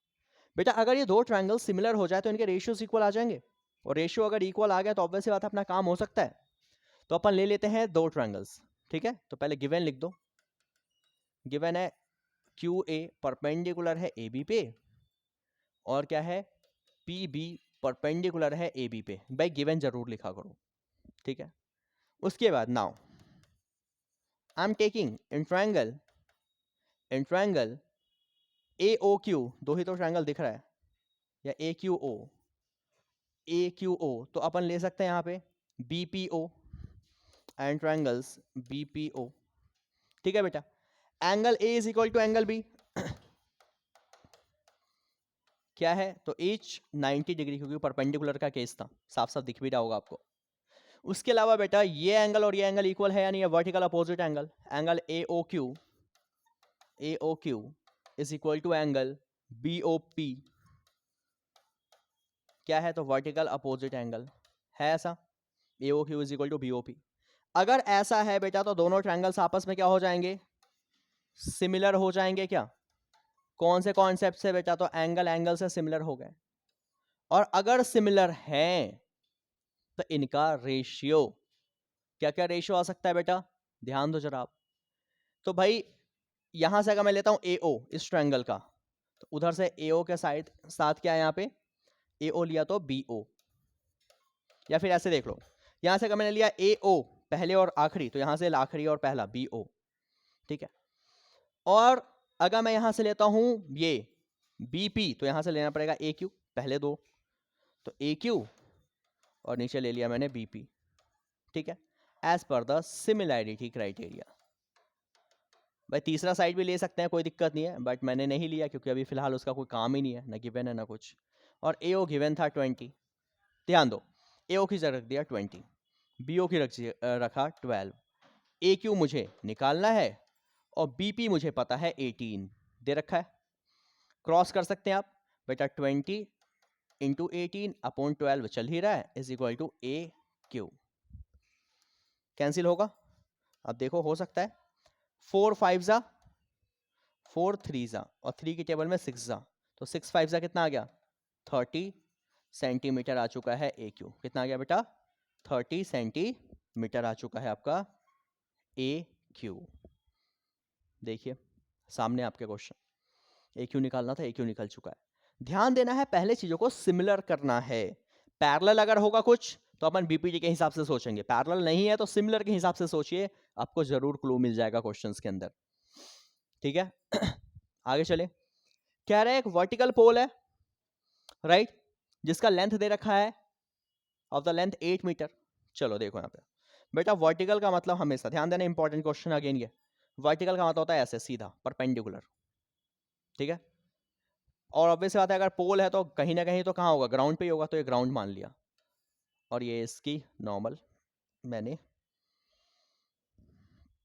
बेटा अगर ये दो ट्रायंगल सिमिलर हो जाए तो इनके रेशियोज इक्वल आ जाएंगे, और रेशियो अगर इक्वल आ गया तो ऑब्वियस सी बात है अपना काम हो सकता है। तो अपन ले लेते हैं दो ट्रायंगल्स। ठीक है, तो पहले गिवन लिख दो। गिवन है क्यू ए परपेंडिकुलर है ए बी पे, और क्या है पी बी परपेंडिकुलर है ए बी पे। भाई गिवन जरूर लिखा करो। ठीक है, उसके बाद now I am taking in triangle A O Q, दो ही तो ट्रायंगल दिख रहा है, या ए क्यू ओ, तो अपन ले सकते हैं यहाँ पे B P O and triangles B P O. ठीक है बेटा, angle A is equal to angle B क्या है तो एच 90 डिग्री, क्योंकि परपेंडिकुलर का केस था, साफ साफ दिख भी रहा होगा आपको। उसके अलावा बेटा ये एंगल और ये एंगल इक्वल है या नहीं, है vertical opposite angle, angle A O Q is equal to angle B O P, क्या है तो वर्टिकल अपोजिट एंगल है ऐसा, A O Q is equal to B O P. अगर ऐसा है बेटा तो दोनों ट्रायंगल्स आपस में क्या हो जाएंगे, सिमिलर हो जाएंगे। क्या, कौन से कॉन्सेप्ट से बेटा, तो एंगल से सिमिलर हो गए, और अगर सिमिलर हैं तो इनका रेशियो, क्या क्या रेशियो आ सकता है बेटा, ध्यान दो जरा आप। तो भाई यहां से अगर मैं लेता हूं ए ओ इस ट्रायंगल का, तो उधर से ए ओ के साइड साथ क्या है यहाँ पे ए ओ लिया तो बी ओ, या फिर ऐसे देख लो, यहां से अगर मैंने लिया ए ओ पहले और आखिरी, तो यहां से आखिरी और पहला बी ओ। ठीक है, और अगर मैं यहां से लेता हूं ये बी पी, तो यहां से लेना पड़ेगा ए क्यू, पहले दो तो ए क्यू, और नीचे ले लिया मैंने बी पी। ठीक है, as per the similarity criteria. भाई तीसरा साइड भी ले सकते हैं, कोई दिक्कत नहीं है, बट मैंने नहीं लिया क्योंकि अभी फिलहाल उसका कोई काम ही नहीं है, ना गिवन है ना कुछ। और ए ओ गिवन था 20, ध्यान दो ए ओ की जगह रख दिया 20, बी ओ की रखा 12, ए क्यू मुझे निकालना है, और बी पी मुझे पता है 18 दे रखा है। क्रॉस कर सकते हैं आप बेटा, 20 इंटू 18 अपॉन 12 चल ही रहा है, is equal to A Q. Cancel होगा, अब देखो हो सकता है 4 5 जा 4 3 जा, और 3 की टेबल में 6 जा, तो 6 5 जा कितना आ गया 30 सेंटीमीटर आ चुका है ए क्यू। कितना आ गया बेटा 30 सेंटीमीटर आ चुका है आपका ए क्यू। देखिए सामने आपके क्वेश्चन, ए क्यू निकालना था, ए क्यू निकल चुका है। ध्यान देना है पहले चीजों को सिमिलर करना है। पैरेलल अगर होगा कुछ तो अपन बीपीटी के हिसाब से सोचेंगे, पैरेलल नहीं है तो सिमिलर के हिसाब से सोचिए, आपको जरूर क्लू मिल जाएगा क्वेश्चंस के अंदर। ठीक है आगे चले, कह रहा है एक वर्टिकल पोल है राइट, जिसका लेंथ दे रखा है ऑफ द लेंथ 8 मीटर। चलो देखो यहाँ पे बेटा, वर्टिकल का मतलब हमेशा ध्यान देना, इंपॉर्टेंट क्वेश्चन अगेन ये, वर्टिकल का मतलब होता है ऐसे सीधा परपेंडिकुलर। ठीक है, और ऑब्वियस बात है अगर पोल है तो कहीं ना कहीं तो कहाँ होगा, ग्राउंड पे ही होगा, तो ये ग्राउंड मान लिया, और ये इसकी नॉर्मल, मैंने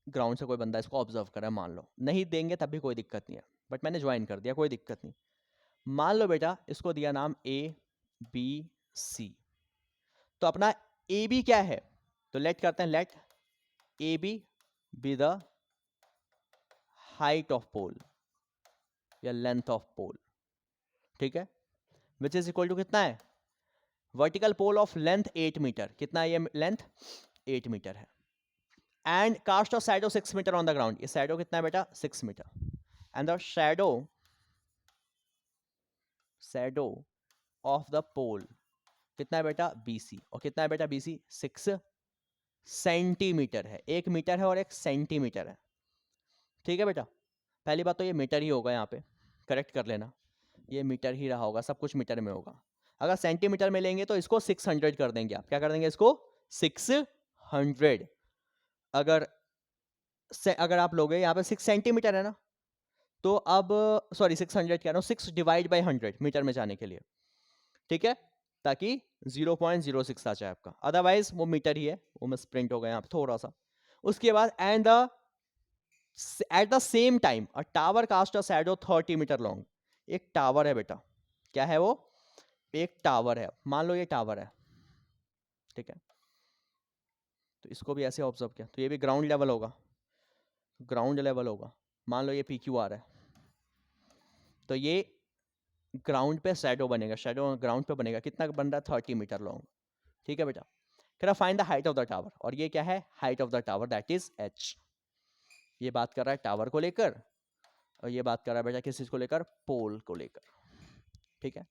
ग्राउंड से कोई बंदा इसको ऑब्जर्व करा, मान लो नहीं देंगे तब भी कोई दिक्कत नहीं है, बट मैंने ज्वाइन कर दिया, कोई दिक्कत नहीं। मान लो बेटा इसको दिया नाम ए बी सी, तो अपना ए बी क्या है, तो लेट करते हैं, let A B the height of pole या लेंथ ऑफ पोल, ठीक है, विच इज इक्वल टू कितना है, vertical pole of length 8 metre, कितना है ये लेंथ 8 मीटर है, and cast of shadow 6 metre on the ground, ये शैडो कितना है बेटा 6 metre, and the shadow of the pole कितना है बेटा BC, और कितना है बेटा BC 6 सेंटीमीटर है, 1 मीटर है और 1 सेंटीमीटर है, ठीक है बेटा। पहली बात तो ये मीटर ही होगा, यहाँ पे करेक्ट कर लेना, ये मीटर ही रहा होगा, सब कुछ मीटर में होगा। अगर सेंटीमीटर में लेंगे तो इसको 600 कर देंगे, आप क्या कर देंगे इसको 600, अगर आप लोगे यहाँ पे 6 सेंटीमीटर है ना, तो अब सॉरी 600 कह रहा हूँ, 6 डिवाइड बाई 100 मीटर में जाने के लिए, ठीक है, ताकि 0.06 आ जाए आपका, अदरवाइज वो मीटर ही है, वो मैं प्रिंट हो गया यहाँ पे थोड़ा सा। उसके बाद and the at the same time a tower cast a shadow 30 metre long, एक टावर है बेटा, क्या है वो, एक टावर है, मान लो ये टावर है, ठीक है, तो इसको भी ऐसे ऑब्जर्व किया, तो ये भी ग्राउंड लेवल होगा, ग्राउंड लेवल होगा, मान लो ये PQR है, तो ये ग्राउंड पे शैडो बनेगा, शैडो ग्राउंड पे बनेगा, कितना बन रहा है 30 मीटर लॉन्ग, ठीक है बेटा। कह find the height of the tower, और ये क्या है height of the tower, that is h, ये बात कर रहा है टावर को लेकर, और ये बात कर रहा है बेटा किस चीज को लेकर, पोल को लेकर, ठीक है।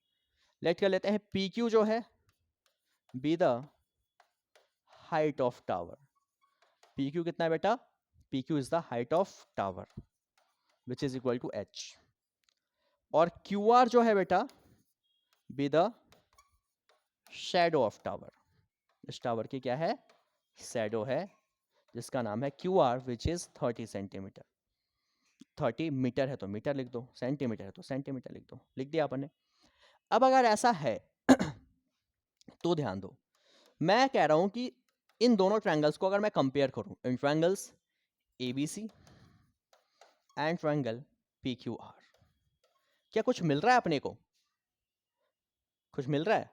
लेट कर लेते हैं PQ जो है be the height of tower, PQ कितना है बेटा, PQ is the height of tower which is equal to h, और QR जो है बेटा be the shadow of tower, इस टावर की क्या है शैडो है, जिसका नाम है QR which is 30 centimetre, 30 metre है तो मीटर लिख दो, सेंटीमीटर है तो सेंटीमीटर लिख दो, लिख दिया अपन ने। अब अगर ऐसा है तो ध्यान दो, मैं कह रहा हूं कि इन दोनों ट्रायंगल्स को अगर मैं कंपेयर करूं, in triangles ABC and triangle PQR, क्या कुछ मिल रहा है अपने को, कुछ मिल रहा है,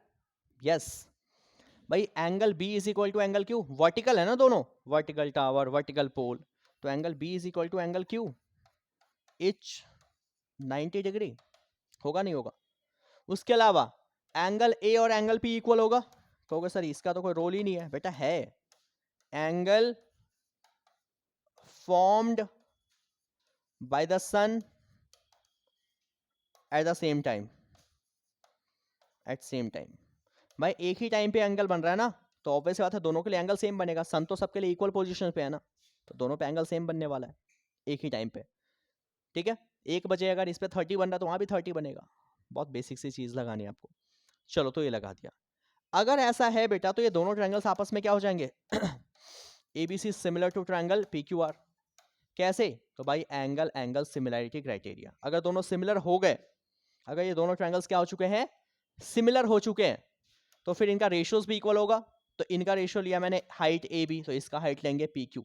यस भाई, angle B is equal to angle Q, vertical है ना दोनों, वर्टिकल टावर वर्टिकल पोल, तो angle B is equal to angle Q, each 90 degree होगा नहीं होगा। उसके अलावा एंगल A और एंगल P इक्वल होगा, कहोगे सर इसका तो कोई रोल ही नहीं है, बेटा है, angle formed by the sun at the same time, at same time, भाई एक ही टाइम पे एंगल बन रहा है ना, तो ऑब्वियस बात है दोनों के लिए एंगल सेम बनेगा, सन तो सबके लिए इक्वल पोजीशन पे है ना, तो दोनों पे एंगल सेम बनने वाला है एक ही टाइम पे, ठीक है। 1 बजे अगर इस पे 30 बन रहा तो वहां भी 30 बनेगा, बहुत बेसिक सी चीज लगानी है आपको, चलो तो ये लगा दिया। अगर ऐसा है बेटा तो ये दोनों ट्रायंगल्स आपस में क्या हो जाएंगे ABC similar to triangle PQR, कैसे, तो भाई एंगल एंगल सिमिलैरिटी क्राइटेरिया, अगर दोनों सिमिलर हो गए, अगर ये दोनों ट्रायंगल्स क्या हो चुके हैं सिमिलर हो चुके हैं, तो फिर इनका रेशियोज भी इक्वल होगा, तो इनका रेशियो लिया मैंने हाइट AB, तो इसका हाइट लेंगे PQ,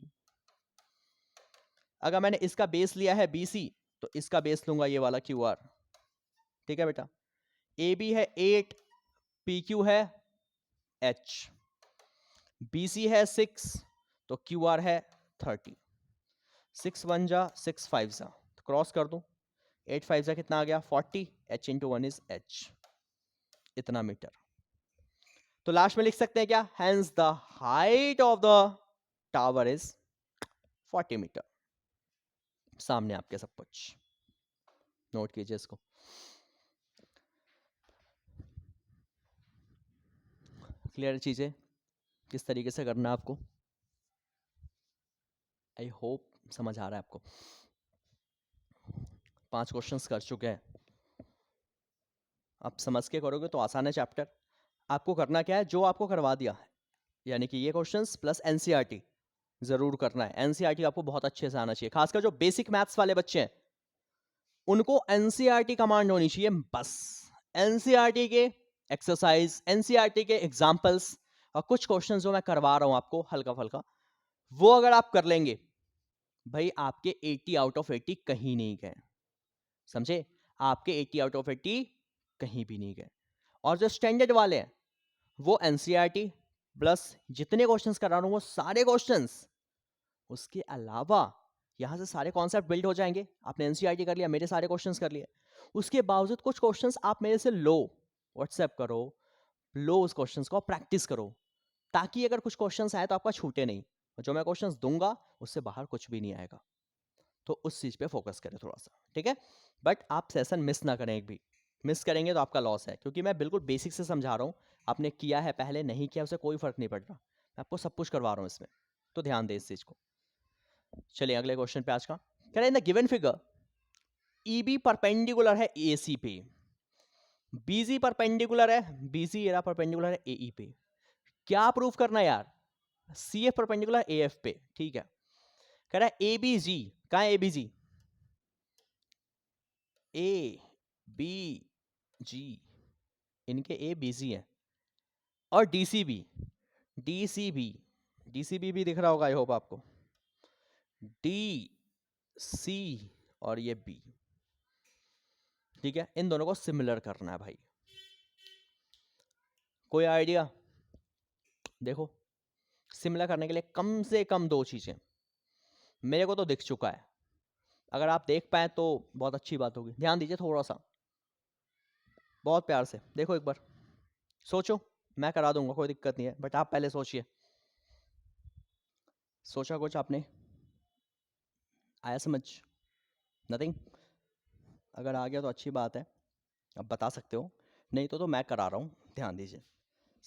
अगर मैंने इसका बेस लिया है BC, तो इसका बेस लूंगा ये वाला QR, ठीक है बेटा। AB है 8, PQ है H, BC है 6, तो QR है 30, 6 1 जा 6 5 जा, तो क्रॉस कर दूं, 8 5 जा कितना आ गया 40, H इंटू 1 इज H, इतना मीटर। तो लास्ट में लिख सकते हैं क्या, hence the height of the tower is 40 metre, सामने आपके सब कुछ, नोट कीजिए इसको। क्लियर चीजें किस तरीके से करना है आपको, आई होप समझ आ रहा है आपको। 5 क्वेश्चंस कर चुके हैं, आप समझ के करोगे तो आसान है चैप्टर। आपको करना क्या है, जो आपको करवा दिया है, यानी कि ये क्वेश्चंस प्लस NCERT जरूर करना है। NCERT आपको बहुत अच्छे से आना चाहिए, खासकर जो बेसिक मैथ्स वाले बच्चे हैं उनको NCERT कमांड होनी चाहिए बस। NCERT के एक्सरसाइज, NCERT के एग्जाम्पल्स और कुछ क्वेश्चन जो मैं करवा रहा हूं आपको हल्का फल्का, वो अगर आप कर लेंगे भाई आपके 80 आउट ऑफ 80 कहीं नहीं गए, समझे, आपके 80 आउट ऑफ 80 कहीं भी नहीं गए। और जो स्टैंडर्ड वाले हैं वो NCERT प्लस जितने क्वेश्चंस करा रहा हूँ वो सारे क्वेश्चंस, उसके अलावा यहाँ से सारे कॉन्सेप्ट बिल्ड हो जाएंगे। आपने एनसीईआरटी कर लिया, मेरे सारे क्वेश्चंस कर लिए, उसके बावजूद कुछ क्वेश्चंस आप मेरे से लो, व्हाट्सएप करो, लो उस क्वेश्चंस को, प्रैक्टिस करो, ताकि अगर कुछ क्वेश्चंस आए तो आपका छूटे नहीं। जो मैं क्वेश्चंस दूंगा उससे बाहर कुछ भी नहीं आएगा। तो उस चीज पे फोकस करें थोड़ा सा, ठीक है। बट आप सेशन मिस ना करें, एक भी मिस करेंगे तो आपका लॉस है, क्योंकि मैं बिल्कुल बेसिक से समझा रहा हूँ। आपने किया है पहले, नहीं किया, उसे कोई फर्क नहीं पड़ रहा, मैं आपको सब कुछ करवा रहा हूँ इसमें, तो ध्यान दें इस चीज को। चलिए अगले क्वेश्चन पे आज का कह रहे हैं, इन the given figure EB perpendicular है एसी पे, बीजी परपेंडिकुलर है, बीजी एरा परपेंडिकुलर है एई पे, क्या प्रूफ करना है यार? सीएफ परपेंडिकुलर एएफ पे, ठीक है। कह रहा है एबीजी, कहां है एबीजी? ए बी जी, इनके ए बीजी है, और डीसीबी, डीसीबी, डीसीबी भी दिख रहा होगा आई होप आपको, डी सी और ये बी, ठीक है। इन दोनों को सिमिलर करना है भाई। कोई आइडिया? देखो, सिमिलर करने के लिए कम से कम दो चीजें मेरे को तो दिख चुका है, अगर आप देख पाए तो बहुत अच्छी बात होगी। ध्यान दीजिए थोड़ा सा, बहुत प्यार से देखो एक बार, सोचो, मैं करा दूंगा, कोई दिक्कत नहीं है, बट आप पहले सोचिए। सोचा कुछ आपने? आया समझ? नथिंग? अगर आ गया तो अच्छी बात है, अब बता सकते हो, नहीं तो मैं करा रहा हूँ। ध्यान दीजिए,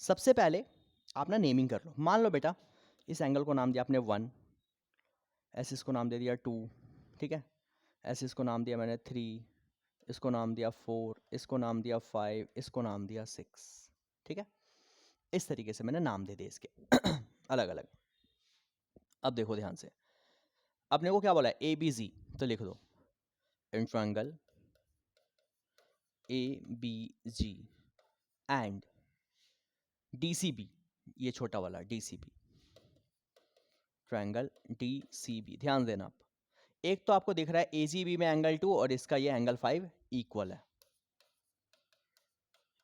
सबसे पहले आप ना नेमिंग कर लो। मान लो बेटा इस एंगल को नाम दिया आपने 1, ऐसे इसको नाम दे दिया 2, ठीक है, ऐसे इसको नाम दिया मैंने 3, इसको नाम दिया 4, इसको नाम दिया 5, इसको नाम दिया 6, ठीक है। इस तरीके से मैंने नाम दे दिए इसके अलग अलग। अब देखो ध्यान से, अपने को क्या बोला है? ए बी जी, तो लिख दो in triangle A B G and D C B, ये छोटा वाला D C B, triangle D C B. ध्यान देना आप, एक तो आपको दिख रहा है ए जी बी में एंगल 2 और इसका ये एंगल 5 इक्वल है,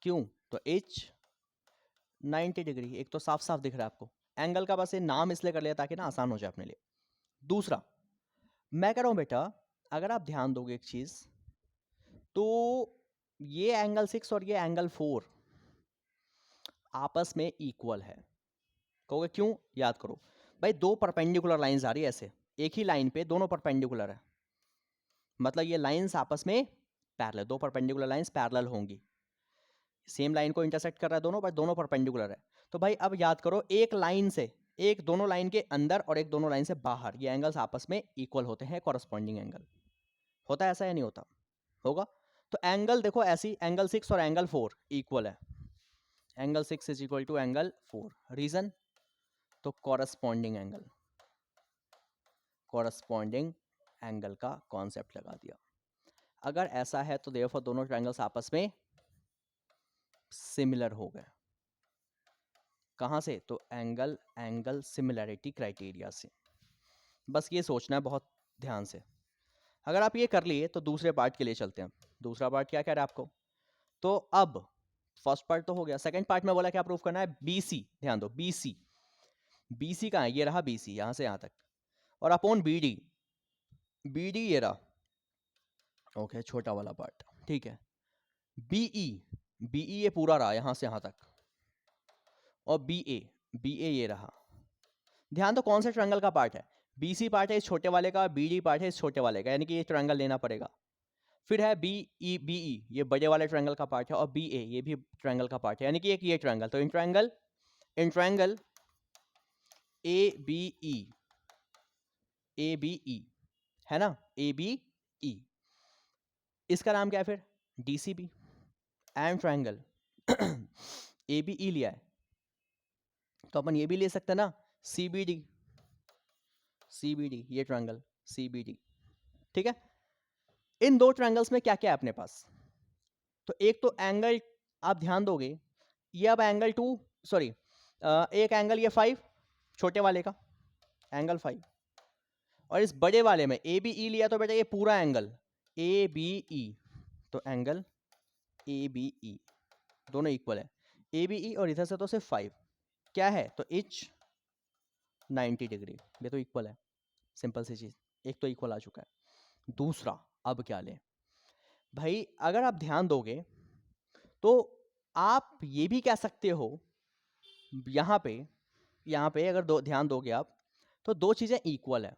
क्यों? तो एच 90 डिग्री, एक तो साफ साफ दिख रहा है आपको। एंगल का बस ये नाम इसलिए कर लिया ताकि ना आसान हो जाए अपने लिए। दूसरा, मैं कह रहा हूं बेटा, अगर आप ध्यान दोगे एक चीज, तो ये एंगल 6 और ये एंगल 4 आपस में इक्वल है। कहोगे क्यों? याद करो भाई, दो परपेंडिकुलर लाइंस आ रही है ऐसे, एक ही लाइन पे दोनों परपेंडिकुलर है, मतलब ये लाइंस आपस में पैरेलल, दो परपेंडिकुलर लाइंस पैरेलल होंगी, सेम लाइन को इंटरसेक्ट कर रहा है दोनों, बट दोनों परपेंडिकुलर है। तो भाई अब याद करो, एक लाइन से, एक दोनों लाइन के अंदर और एक दोनों लाइन से बाहर, ये एंगल्स आपस में इक्वल होते हैं, कॉरस्पॉन्डिंग एंगल होता है, ऐसा या नहीं होता? होगा। तो एंगल देखो ऐसी, एंगल 6 और एंगल 4 इक्वल है, angle 6 is equal to angle 4, reason? तो कॉरस्पॉन्डिंग एंगल, कॉरस्पॉन्डिंग एंगल का कॉन्सेप्ट लगा दिया। अगर ऐसा है तो देयरफॉर दोनों ट्रायंगल्स आपस में सिमिलर हो गए। कहां से? तो एंगल एंगल सिमिलैरिटी क्राइटेरिया से। बस ये सोचना है बहुत ध्यान से। अगर आप ये कर लिए तो दूसरे पार्ट के लिए चलते हैं। दूसरा पार्ट क्या कह रहा है आपको? तो अब फर्स्ट पार्ट तो हो गया, सेकंड पार्ट में बोला क्या प्रूफ करना है? बीसी, ध्यान दो, बीसी, बीसी कहाँ है? ये रहा बीसी, यहां से यहां तक, और अपॉन बीडी, बीडी ये रहा, ओके, छोटा वाला पार्ट, ठीक है। बीई, बीई ये पूरा रहा यहां से यहां तक, और बीए, बीए ये रहा। ध्यान दो कौन से ट्रायंगल का पार्ट है? बीसी पार्ट है इस छोटे वाले का, बीडी पार्ट है इस छोटे वाले का, यानी कि ये ट्रायंगल लेना पड़ेगा। फिर है बीई, बीई ये बड़े वाले ट्रायंगल का पार्ट है, और बीए ये भी ट्रायंगल का पार्ट है, यानी कि एक ये ट्रायंगल। तो in triangle A B E, A B E है ना, ए बी ई, इसका नाम क्या है फिर? DCB. And triangle A B E लिया है, तो अपन ये भी ले सकते हैं ना, सीबीडी, सीबीडी ये ट्रायंगल सीबीडी, ठीक है। इन दो ट्रायंगल्स में क्या क्या है अपने पास? तो एक तो एंगल, आप ध्यान दोगे, ये अब एंगल 2, सॉरी, एक एंगल ये 5 छोटे वाले का, एंगल 5, और इस बड़े वाले में ए बी ई लिया, तो बेटा ये पूरा एंगल ए बी ई, तो एंगल ए बी ई दोनों इक्वल है, ए बी ई, और इधर से तो सिर्फ 5, क्या है, तो इच 90 डिग्री, ये तो इक्वल है, सिंपल सी चीज, एक तो इक्वल आ चुका है। दूसरा अब क्या लें भाई, अगर आप ध्यान दोगे तो आप ये भी कह सकते हो, यहाँ पे अगर ध्यान दोगे आप, तो दो चीजें इक्वल है,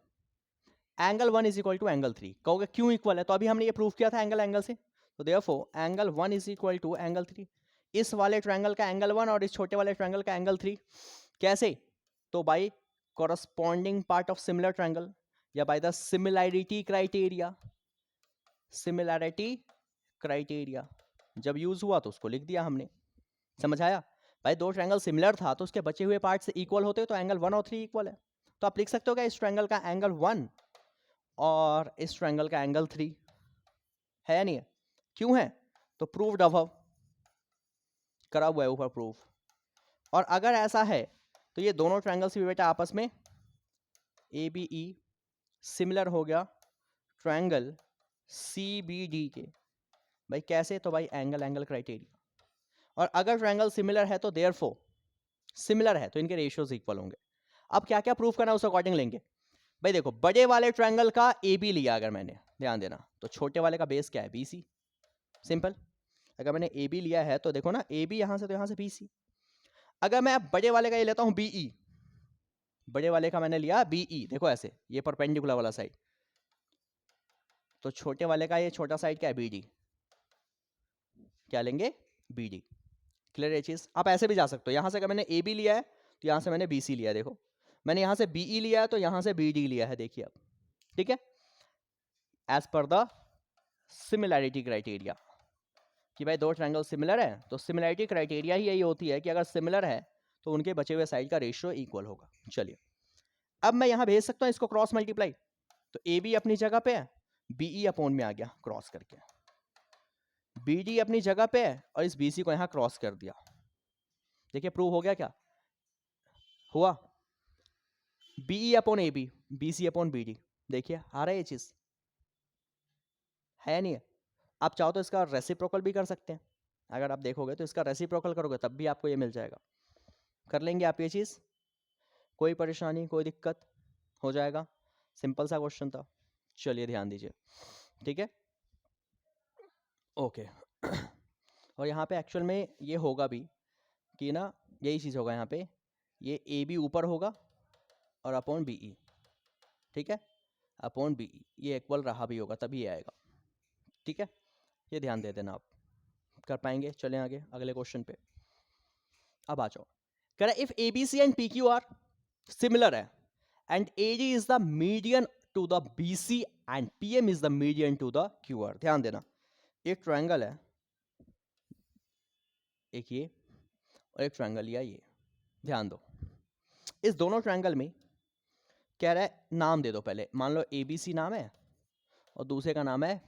angle 1 is equal to angle 3। कहोगे क्यों इक्वल है, तो अभी हमने ये प्रूव किया था एंगल एंगल से, तो therefore angle 1 is equal to angle 3। इस वाले ट्रायंगल का एंगल 1 और इस छोटे वाले ट्रायंगल का एंगल 3, कैसे, तो by corresponding part of similar triangle, या by the similarity criteria. Similarity criteria जब यूज हुआ तो उसको लिख दिया हमने, समझ आया भाई। दो ट्रायंगल सिमिलर था तो उसके बचे हुए पार्ट से इक्वल होते, तो एंगल 1 और 3 इक्वल है। तो आप लिख सकते हो क्या, इस ट्रायंगल का एंगल 1 और इस ट्रायंगल का एंगल 3 है या नहीं है, क्यों है, तो प्रूव्ड अबव, करा हुआ है ऊपर प्रूफ। और अगर ऐसा है तो ये दोनों ट्रायंगल्स भी बेटा आपस में ABE सिमिलर हो गया ट्रायंगल CBD के। भाई कैसे, तो भाई एंगल एंगल क्राइटेरिया। और अगर ट्रायंगल सिमिलर है तो देयरफॉर सिमिलर है तो इनके रेशियोज इक्वल होंगे। अब क्या क्या प्रूफ करना है उस अकॉर्डिंग लेंगे। भाई देखो, बड़े वाले ट्रायंगल का AB लिया अगर मैंने, ध्यान देना, तो छोटे वाले का बेस क्या है, BC, सिंपल। अगर मैंने AB लिया है तो देखो ना, AB यहां से तो यहां से BC। अगर मैं बड़े वाले का ये लेता हूं BE, बड़े वाले का मैंने लिया BE, देखो ऐसे, ये परपेंडिकुलर वाला साइड, तो छोटे वाले का ये छोटा साइड क्या है, BD, क्या लेंगे, BD। क्लियर है चीज। आप ऐसे भी जा सकते हो, यहां से अगर मैंने AB लिया है तो यहां से मैंने BC लिया है, देखो मैंने यहां से BE लिया है तो यहां से BD लिया है, देखिए अब, ठीक है, as per the similarity criteria, कि भाई दो ट्रायंगल सिमिलर है तो सिमिलैरिटी क्राइटेरिया ही यही होती है कि अगर सिमिलर है तो उनके बचे हुए साइड का रेशियो इक्वल होगा। चलिए, अब मैं यहां भेज सकता हूं इसको क्रॉस मल्टीप्लाई, तो AB अपनी जगह पे है, BE अपॉन में आ गया क्रॉस करके, BD अपनी जगह पे है और इस BC को यहां क्रॉस कर दिया। देखिए प्रूव हो गया, क्या हुआ, BE upon AB, BC upon BD, देखिए आ रहा है ये चीज, है नहीं है। आप चाहो तो इसका रेसिप्रोकल भी कर सकते हैं, अगर आप देखोगे तो इसका रेसिप्रोकल करोगे तब भी आपको ये मिल जाएगा। कर लेंगे आप ये चीज़, कोई परेशानी कोई दिक्कत, हो जाएगा, सिंपल सा क्वेश्चन था। चलिए ध्यान दीजिए, ठीक है, ओके। और यहाँ पे एक्चुअल में ये होगा भी कि ना, यही चीज़ होगा यहाँ पे, ये AB ऊपर होगा और अपॉन BE, ठीक है, अपॉन BE, ये इक्वल रहा भी होगा तभी आएगा, ठीक है, ये ध्यान दे देना आप, कर पाएंगे। चलें आगे अगले क्वेश्चन पे, अब आ जाओ। कह रहा है if ABC and PQ R similar है and AD is the median to the BC and PM is the median to the QR। ध्यान देना, एक ट्रायंगल है, एक ये और एक ट्रायंगल लिया ये, ध्यान दो, इस दोनों ट्रायंगल में कह रहा है नाम दे दो, पहले मान लो ABC नाम है और दूसरे का नाम है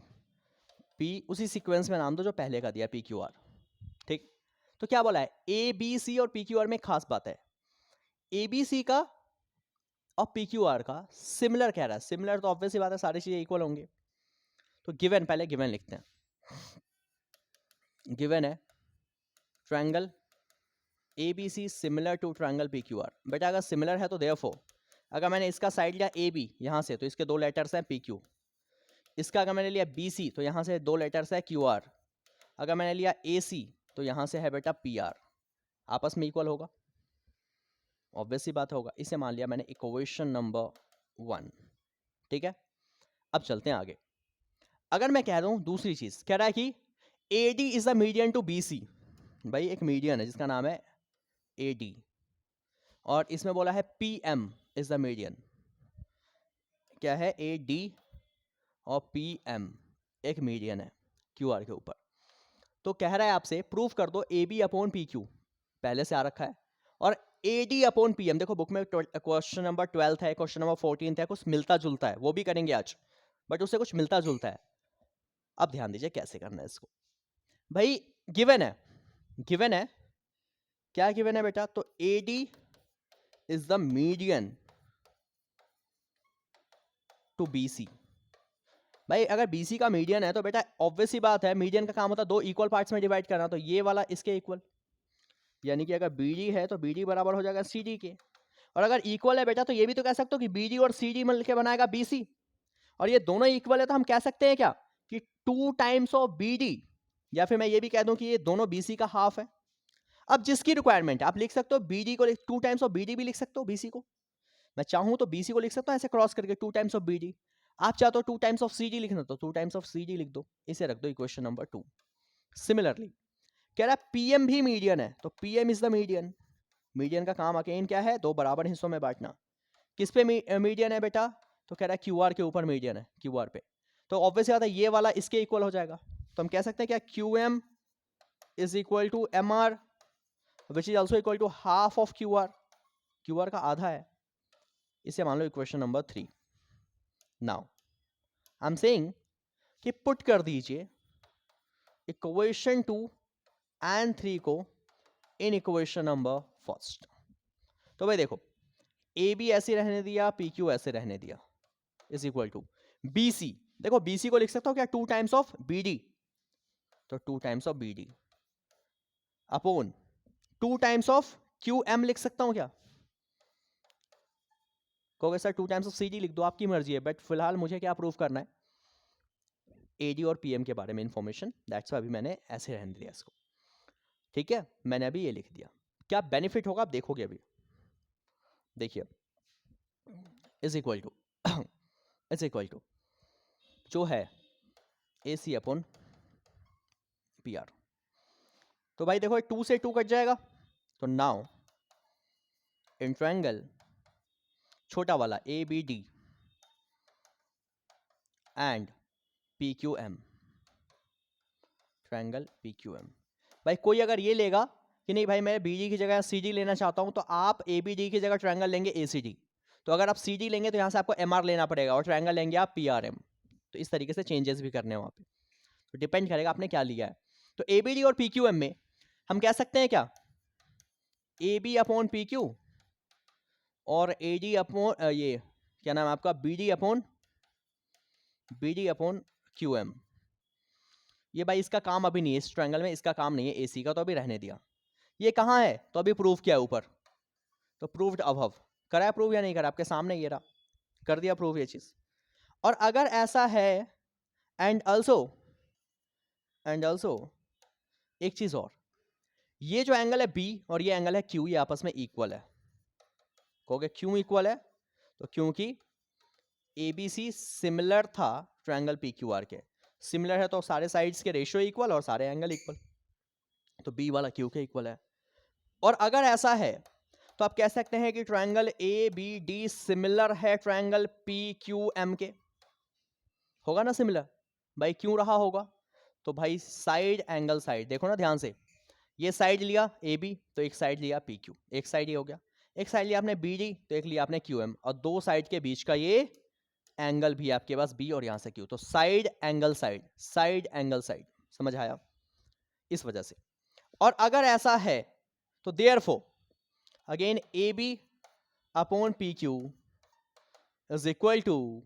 P, उसी सीक्वेंस में नाम दो जो पहले का दिया PQR, ठीक। तो क्या बोला है, ABC और PQR में खास बात है, ABC का और PQR का सिमिलर कह रहा है, सिमिलर तो ऑब्वियस ही बात है, सारी चीजें इक्वल होंगे। तो गिवन, पहले गिवन लिखते हैं, गिवन है triangle ABC similar to triangle PQR। बेटा अगर सिमिलर है तो देयरफॉर, अगर मैंने इसका साइड लिया AB यहाँ से तो इसके दो लेटर्स हैं PQ, इसका अगर मैंने लिया BC तो यहाँ से दो लेटर्स है QR, अगर मैंने लिया AC तो यहाँ से है बेटा PR, आपस में इक्वल होगा, ऑब्वियस ही बात होगा। इसे मान लिया मैंने इक्वेशन नंबर 1, ठीक है। अब चलते हैं आगे, अगर मैं कह दूं दूसरी चीज, कह रहा है कि AD is the median to BC, भाई एक मीडियन है जिसका नाम है AD, और इसमें बोला है PM इज द मीडियन, क्या है AD और PM एक मीडियन है QR के ऊपर। तो कह रहा है आपसे प्रूफ कर दो AB अपॉन PQ, पहले से आ रखा है, और AD अपॉन PM, देखो बुक में क्वेश्चन नंबर 12 है, क्वेश्चन नंबर 14 है, कुछ मिलता जुलता है, वो भी करेंगे आज, बट उससे कुछ मिलता जुलता है। अब ध्यान दीजिए कैसे करना है इसको, भाई गिवन है, गिवन है, क्या गिवन है बेटा, तो AD is the median to BC। भाई अगर BC का मीडियन है तो बेटा ऑब्वियस ही बात है, मीडियन का काम होता है दो इक्वल पार्ट्स में डिवाइड करना, तो ये वाला इसके इक्वल, यानी कि अगर बी डी है तो बी डी बराबर हो जाएगा सी डी के, और अगर इक्वल है बेटा तो ये भी तो कह सकते हो कि बी डी और सी डी मिलकर बनाएगा बी सी, और ये दोनों इक्वल है तो हम कह सकते हैं क्या कि 2 टाइम्स ऑफ बी डी, या फिर मैं ये भी कह दूं कि ये दोनों बी सी का हाफ है। अब जिसकी रिक्वायरमेंट है आप लिख सकते हो बी डी को, 2 टाइम्स ऑफ बी डी भी लिख सकते हो बी सी को, मैं चाहूं तो बी सी को लिख सकता हूं ऐसे क्रॉस करके 2 टाइम्स ऑफ बी डी। आप चाहते हो 2 टाइम्स ऑफ सी डी लिखना तो 2 टाइम्स ऑफ सी डी लिख दो, इसे रख दो इक्वेशन नंबर 2। सिमिलरली कह रहा है पीएम भी मीडियन है, तो PM is the median. Median का काम अगेन क्या है, दो बराबर हिस्सों में बांटना। किस पे मीडियन है बेटा, तो कह रहा है क्यू आर के ऊपर मीडियन है, क्यू आर पे, तो ऑब्वियसली बात है ये वाला इसके इक्वल हो जाएगा, तो हम कह सकते हैं क्या Q M is equal to M R which is also equal to half of Q R, Q R का आधा है, इसे मान लो equation number 3। Now I am saying कि पुट कर दीजिए इक्वेशन 2 एंड 3 को इन इक्वेशन नंबर फर्स्ट। तो भाई देखो ए बी ऐसे रहने दिया, पी क्यू ऐसे रहने दिया, is equal to B C. देखो बी सी को लिख सकता हूं क्या 2 टाइम्स ऑफ बी डी, तो 2 times of B D upon 2 times of Q M लिख सकता हूं क्या, कहोगे sir 2 times of C D लिख दो, आपकी मर्जी है, बट फिलहाल मुझे क्या प्रूव करना है एडी और पीएम के बारे में इंफॉर्मेशन, दैट्स अभी मैंने ऐसे रहने दिया इसको। ठीक है, मैंने अभी ये लिख दिया, क्या बेनिफिट होगा आप देखोगे अभी। देखिए is equal to is equal to जो है A C upon P R, तो भाई देखो 2 से 2 कट जाएगा, तो नाउ इन ट्रायंगल छोटा वाला A B D and P Q M, triangle P Q M, भाई कोई अगर ये लेगा कि नहीं भाई मैं बी डी की जगह सी डी लेना चाहता हूं, तो आप ए बी डी की जगह ट्रायंगल लेंगे ए सी डी, तो अगर आप सी डी लेंगे तो यहां से आपको एम आर लेना पड़ेगा, और ट्रायंगल लेंगे आप पी आर एम, तो इस तरीके से चेंजेस भी करने हैं वहां पे, तो डिपेंड करेगा आपने क्या लिया है। तो ए बी डी और पी क्यू एम में हम कह सकते हैं क्या A B upon P Q और ए डी अपॉन ये क्या नाम है आपका B D upon Q M. ये भाई इसका काम अभी नहीं है, इस ट्रायंगल में इसका काम नहीं है एसी का, तो अभी रहने दिया। ये कहाँ है, तो अभी प्रूफ किया ऊपर, तो प्रूव्ड अबव, करा प्रूव या नहीं करा, आपके सामने ये रहा, कर दिया प्रूफ ये चीज। और अगर ऐसा है एंड ऑल्सो एक चीज और, ये जो एंगल है बी और ये एंगल है क्यू, ये आपस में इक्वल है, कहोगे क्यों इक्वल है, तो क्योंकि ए बी सी सिमिलर था ट्रायंगल पी क्यू आर के, सिमिलर है तो सारे साइड्स के रेशियो इक्वल और सारे एंगल इक्वल, तो बी वाला क्यू के इक्वल है। और अगर ऐसा है तो आप कह सकते हैं कि triangle A B D similar है ट्रायंगल पी क्यू एम के, होगा ना सिमिलर, भाई क्यों रहा होगा, तो भाई साइड एंगल साइड देखो ना ध्यान से, ये साइड लिया ए बी तो एक साइड लिया पी क्यू, एक साइड ये हो गया, एक साइड लिया आपने बी डी तो एक लिया आपने क्यू एम, और दो साइड के बीच का ये एंगल भी आपके पास बी और यहां से क्यू, तो side angle side, side angle side, समझ आया इस वजह से। और अगर ऐसा है तो therefore again A B upon P Q is equal to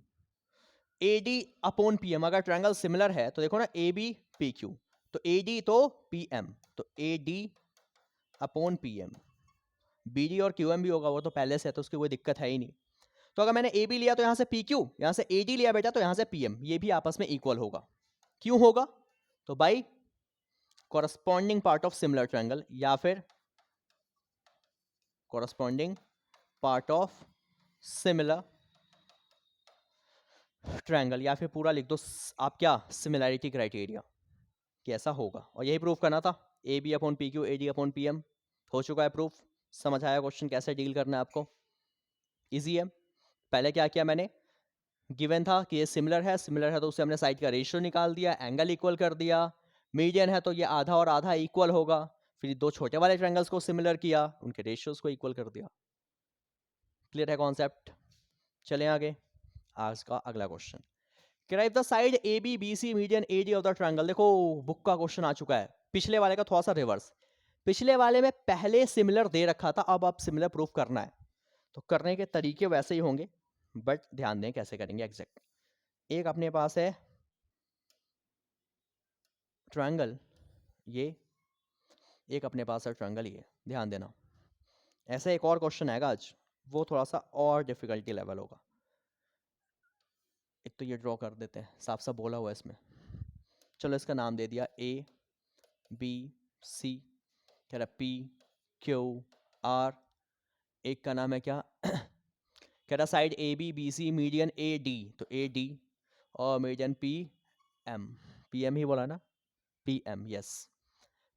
A D upon P M. अगर ट्रायंगल सिमिलर है तो देखो ना ए बी पी क्यू, तो ए डी तो पी एम, तो A D upon P M, B D और Q M भी होगा, वो तो पहले से है तो उसकी कोई दिक्कत है ही नहीं। तो अगर मैंने ए बी लिया तो यहां से पी क्यू, यहां से ए डी लिया बेटा तो यहां से पी एम, ये भी आपस में इक्वल होगा, क्यों होगा, तो by corresponding part of similar triangle, या फिर corresponding part of similar triangle, या फिर पूरा लिख दो आप क्या सिमिलैरिटी क्राइटेरिया कि ऐसा होगा, और यही प्रूफ करना था, A B upon P Q A D upon P M, हो चुका है प्रूफ। समझ आया क्वेश्चन कैसे डील करना है आपको, इजी है। पहले क्या किया मैंने, गिवन था कि ये सिमिलर है तो उससे हमने साइड का रेशियो निकाल दिया, एंगल इक्वल कर दिया, मीडियन है तो ये आधा और आधा इक्वल होगा, फिर दो छोटे वाले ट्रायंगल्स को सिमिलर किया, उनके रेशियोज को इक्वल कर दिया। क्लियर है कॉन्सेप्ट, चलें आगे। आज का अगला question, derive the side A B B C median A D of the triangle. देखो बुक का क्वेश्चन आ चुका है, पिछले वाले का थोड़ा सा रिवर्स, पिछले वाले में पहले सिमिलर दे रखा था, अब आप सिमिलर प्रूफ करना है, तो करने के तरीके वैसे ही होंगे, बट ध्यान दें कैसे करेंगे एग्जैक्ट। एक अपने पास है ट्रायंगल ये, एक अपने पास है ट्रायंगल ये, ध्यान देना, ऐसा एक और क्वेश्चन आएगा आज, वो थोड़ा सा और डिफिकल्टी लेवल होगा। एक तो ये ड्रॉ कर देते हैं, साफ साफ बोला हुआ है इसमें। चलो इसका नाम दे दिया A B C, कह रहा P Q R, एक का नाम है क्या कह रहा side AB BC median AD, तो AD और मीडियन PM, PM ही बोला ना, PM, यस।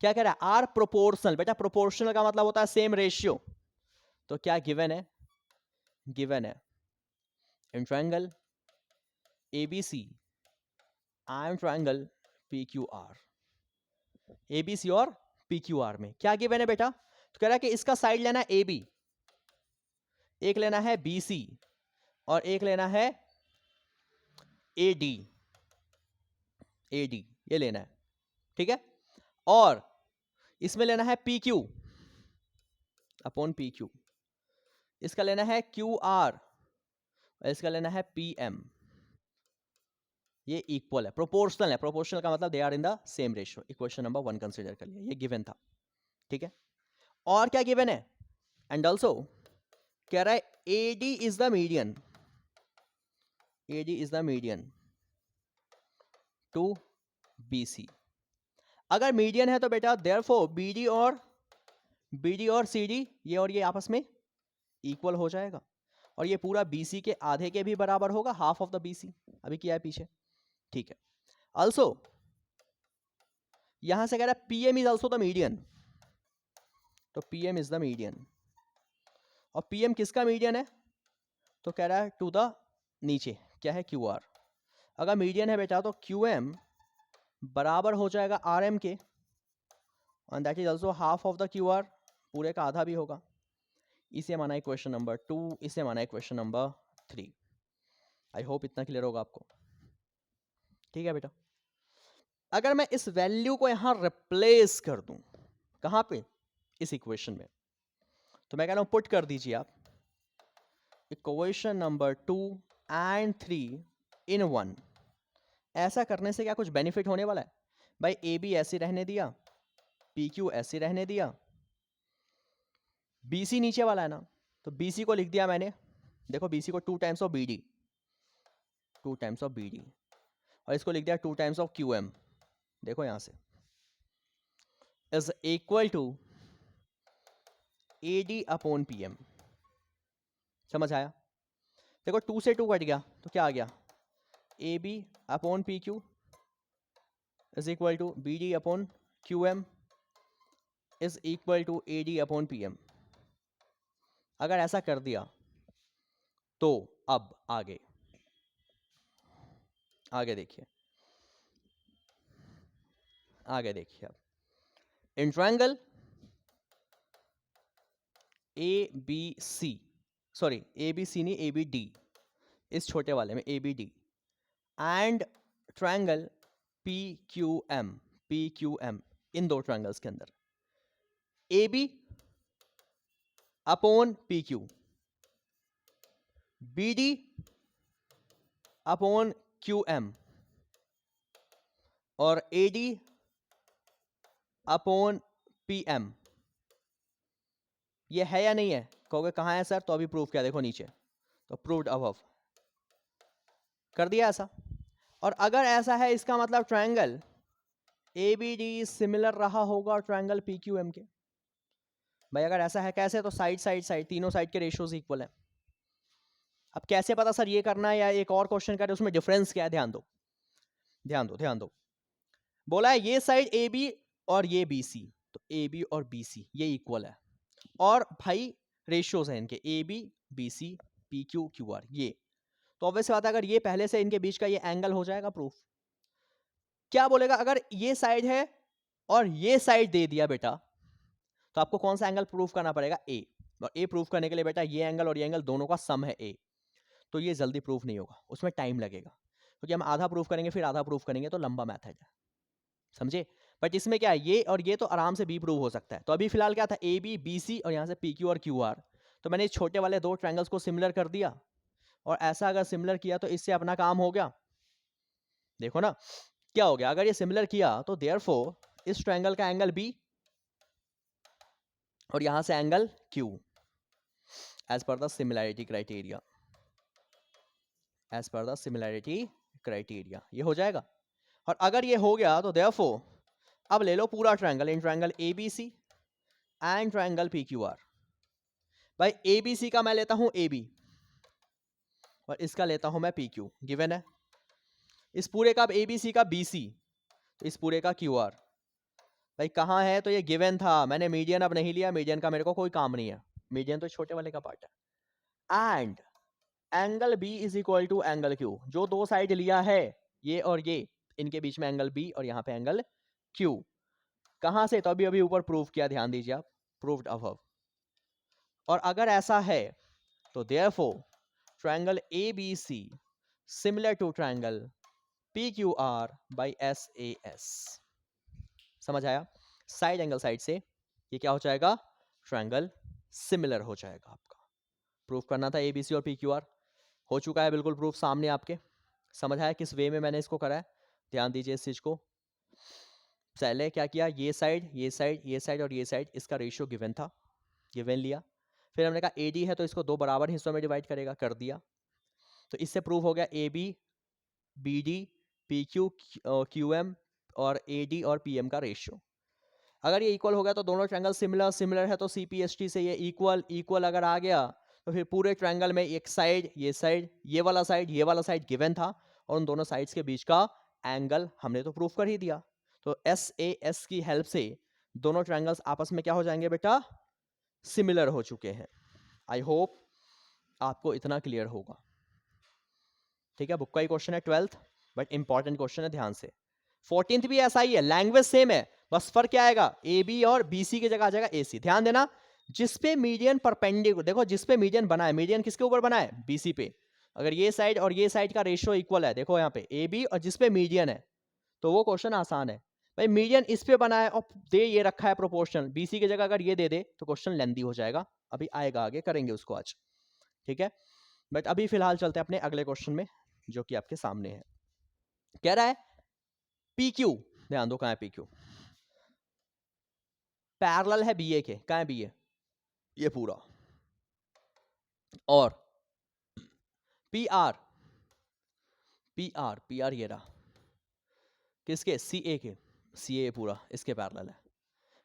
क्या कह रहा है, आर प्रोपोर्शनल। बेटा प्रोपोर्शनल का मतलब होता है सेम रेशियो, तो क्या गिवन है, गिवन है in triangle ABC and triangle PQR, ABC और PQR में क्या गिवन है बेटा, तो कह रहा है कि इसका साइड लेना है AB, एक लेना है BC और एक लेना है AD, AD ये लेना है, ठीक है। और इसमें लेना है PQ अपॉन PQ, इसका लेना है QR और इसका लेना है PM। ये इक्वल है, प्रोपोर्शनल है। प्रोपोर्शनल का मतलब they are in the same ratio. Equation number 1 consider कर लिया, ये गिवन था, ठीक है। और क्या गिवन है, एंड ऑल्सो कह रहा है AD is the median, AD is the median to BC। अगर मीडियन है तो बेटा देयरफॉर BD और CD ये और ये आपस में इक्वल हो जाएगा, और ये पूरा BC के आधे के भी बराबर होगा, हाफ ऑफ द BC, अभी किया है पीछे, ठीक है। ऑल्सो यहां से कह रहा है PM is also the median, तो PM इज द मीडियन, और PM किसका मीडियन है, तो कह रहा है टू द नीचे क्या है QR। अगर मीडियन है बेटा तो QM बराबर हो जाएगा RM के, and that is also half of the QR, पूरे का आधा भी होगा। इसे माना है क्वेश्चन नंबर 2, इसे माना है क्वेश्चन नंबर 3। आई होप इतना क्लियर होगा आपको, ठीक है बेटा। अगर मैं इस वैल्यू को यहां रिप्लेस कर दूं, कहां पे, इस इक्वेशन में, तो मैं कह रहा हूं पुट कर दीजिए आप इक्वेशन नंबर 2 एंड 3 इन 1। ऐसा करने से क्या कुछ बेनिफिट होने वाला है भाई, AB ऐसे रहने दिया, PQ ऐसे रहने दिया, BC नीचे वाला है ना, तो BC को लिख दिया मैंने, देखो BC को 2 times of BD, 2 times of BD, और इसको लिख दिया 2 टाइम्स ऑफ QM, देखो यहां से is equal to AD upon PM। समझ आया, देखो 2 से 2 कट गया तो क्या आ गया, AB upon PQ is equal to BD upon QM is equal to AD upon PM। अगर ऐसा कर दिया तो अब आगे देखिए, आगे देखिए अब in triangle ABC, sorry ABC नहीं ABD, इस छोटे वाले में ABD एंड ट्रायंगल PQM, इन दो ट्रायंगल्स के अंदर AB upon PQ, BD upon QM और AD अपॉन PM। ये है या नहीं है, कहोगे कहां है सर, तो अभी प्रूफ किया, देखो नीचे, तो प्रूव्ड अबव कर दिया ऐसा। और अगर ऐसा है इसका मतलब ट्रायंगल ABD सिमिलर रहा होगा ट्रायंगल PQM के। भाई अगर ऐसा है कैसे, तो साइड तीनों साइड के रेशियोज इक्वल है। अब कैसे पता सर, ये करना है या एक और क्वेश्चन करें, उसमें डिफरेंस क्या है, ध्यान दो ध्यान दो। बोला है ये साइड AB और ये BC, तो AB और BC ये इक्वल है, और भाई रेशियोज है इनके AB BC PQ QR ये, तो ऑब्वियस बात है अगर ये पहले से इनके बीच का ये एंगल हो जाएगा प्रूफ। क्या बोलेगा, अगर ये साइड है और ये साइड दे दिया बेटा, तो आपको कौन सा एंगल प्रूफ करना पड़ेगा, A, और A प्रूफ करने के लिए बेटा ये एंगल और ये एंगल दोनों का सम है A, तो ये जल्दी प्रूफ नहीं होगा, उसमें टाइम लगेगा, क्योंकि हम आधा प्रूफ करेंगे फिर आधा प्रूफ करेंगे, तो लंबा मैथड है, समझे। बट इसमें क्या है, ये और ये तो आराम से B प्रूव हो सकता है। तो अभी फिलहाल क्या था, AB BC और यहाँ से PQ और QR, तो मैंने इस छोटे वाले दो ट्रायंगल्स को सिमिलर कर दिया, और ऐसा अगर सिमिलर किया तो इससे अपना काम हो गया। देखो ना क्या हो गया, अगर ये सिमिलर किया तो देयरफॉर इस ट्रायंगल का एंगल B और यहां से एंगल Q एज पर द सिमिलैरिटी क्राइटेरिया, एज पर द सिमिलैरिटी क्राइटेरिया। ये हो जाएगा। और अगर ये हो गया तो देयरफॉर अब ले लो पूरा triangle, in triangle ABC and triangle PQR। भाई ABC का मैं लेता हूं AB और इसका लेता हूं मैं PQ, गिवन है। इस पूरे का अब ABC का BC, तो इस पूरे का QR। भाई कहाँ है, तो ये गिवन था, मैंने मीडियन अब नहीं लिया, मीडियन का मेरे को कोई काम नहीं है, मीडियन तो छोटे वाले का पार्ट है। And angle B is equal to angle Q, जो दो साइड लिया है ये और ये, इनके बीच में एंगल B और यहाँ पे एंगल Q। कहाँ से, तो अभी अभी ऊपर प्रूव किया, ध्यान दीजिए आप, प्रूव्ड अबव। और अगर ऐसा है तो therefore triangle ABC similar to triangle PQR by SAS। समझ आया? साइड एंगल साइड से ये क्या हो जाएगा, ट्रायंगल सिमिलर हो जाएगा आपका। प्रूफ करना था ABC और PQR, हो चुका है बिल्कुल प्रूफ सामने आपके। समझ आया किस वे में मैंने इसको करा है? ध्यान दीजिए इस चीज को। पहले क्या किया, ये साइड ये साइड ये साइड और ये साइड, इसका रेशियो गिवन था, गिवन लिया। फिर हमने कहा AD है तो इसको दो बराबर हिस्सों में डिवाइड करेगा, कर दिया। तो इससे प्रूफ हो गया AB BD PQ QM और AD और PM का रेशियो। अगर ये इक्वल हो गया तो दोनों ट्रायंगल सिमिलर, सिमिलर है तो CPST से ये इक्वल, इक्वल अगर आ गया तो फिर पूरे ट्रायंगल में एक साइड, ये वाला साइड, ये वाला साइड गिवन था, और उन दोनों साइड्स के बीच का एंगल हमने तो प्रूफ कर ही दिया। तो SAS की हेल्प से दोनों ट्रायंगल्स आपस में क्या हो जाएंगे बेटा, सिमिलर हो चुके हैं। आई होप आपको इतना क्लियर होगा। ठीक है, बुक का ही क्वेश्चन है 12th, बट इंपॉर्टेंट क्वेश्चन है, ध्यान से। 14th भी ऐसा ही है, लैंग्वेज सेम है, बस फर्क क्या आएगा, AB और BC की जगह आ जाएगा AC। ध्यान देना, जिसपे मीडियन परपेंडिकुलर, देखो जिसपे मीडियन बना है, मीडियन किसके ऊपर बना है, BC पे। अगर ये साइड और ये साइड का रेशियो इक्वल है, देखो यहाँ पे AB और जिसपे मीडियन है, तो वो क्वेश्चन आसान है। भाई मीडियन इस पे बना है और दे ये रखा है प्रोपोर्शनल, BC की जगह अगर ये दे दे तो क्वेश्चन लेंदी हो जाएगा, अभी आएगा आगे, करेंगे उसको आज। ठीक है, बट अभी फिलहाल चलते हैं अपने अगले क्वेश्चन में जो कि आपके सामने है। कह रहा है PQ, ध्यान दो, कहां है PQ, पैरेलल है BA के, कहां है BA, ये पूरा। और PR, PR ये रहा, किसके, CA के, CA पूरा इसके पैरेलल है।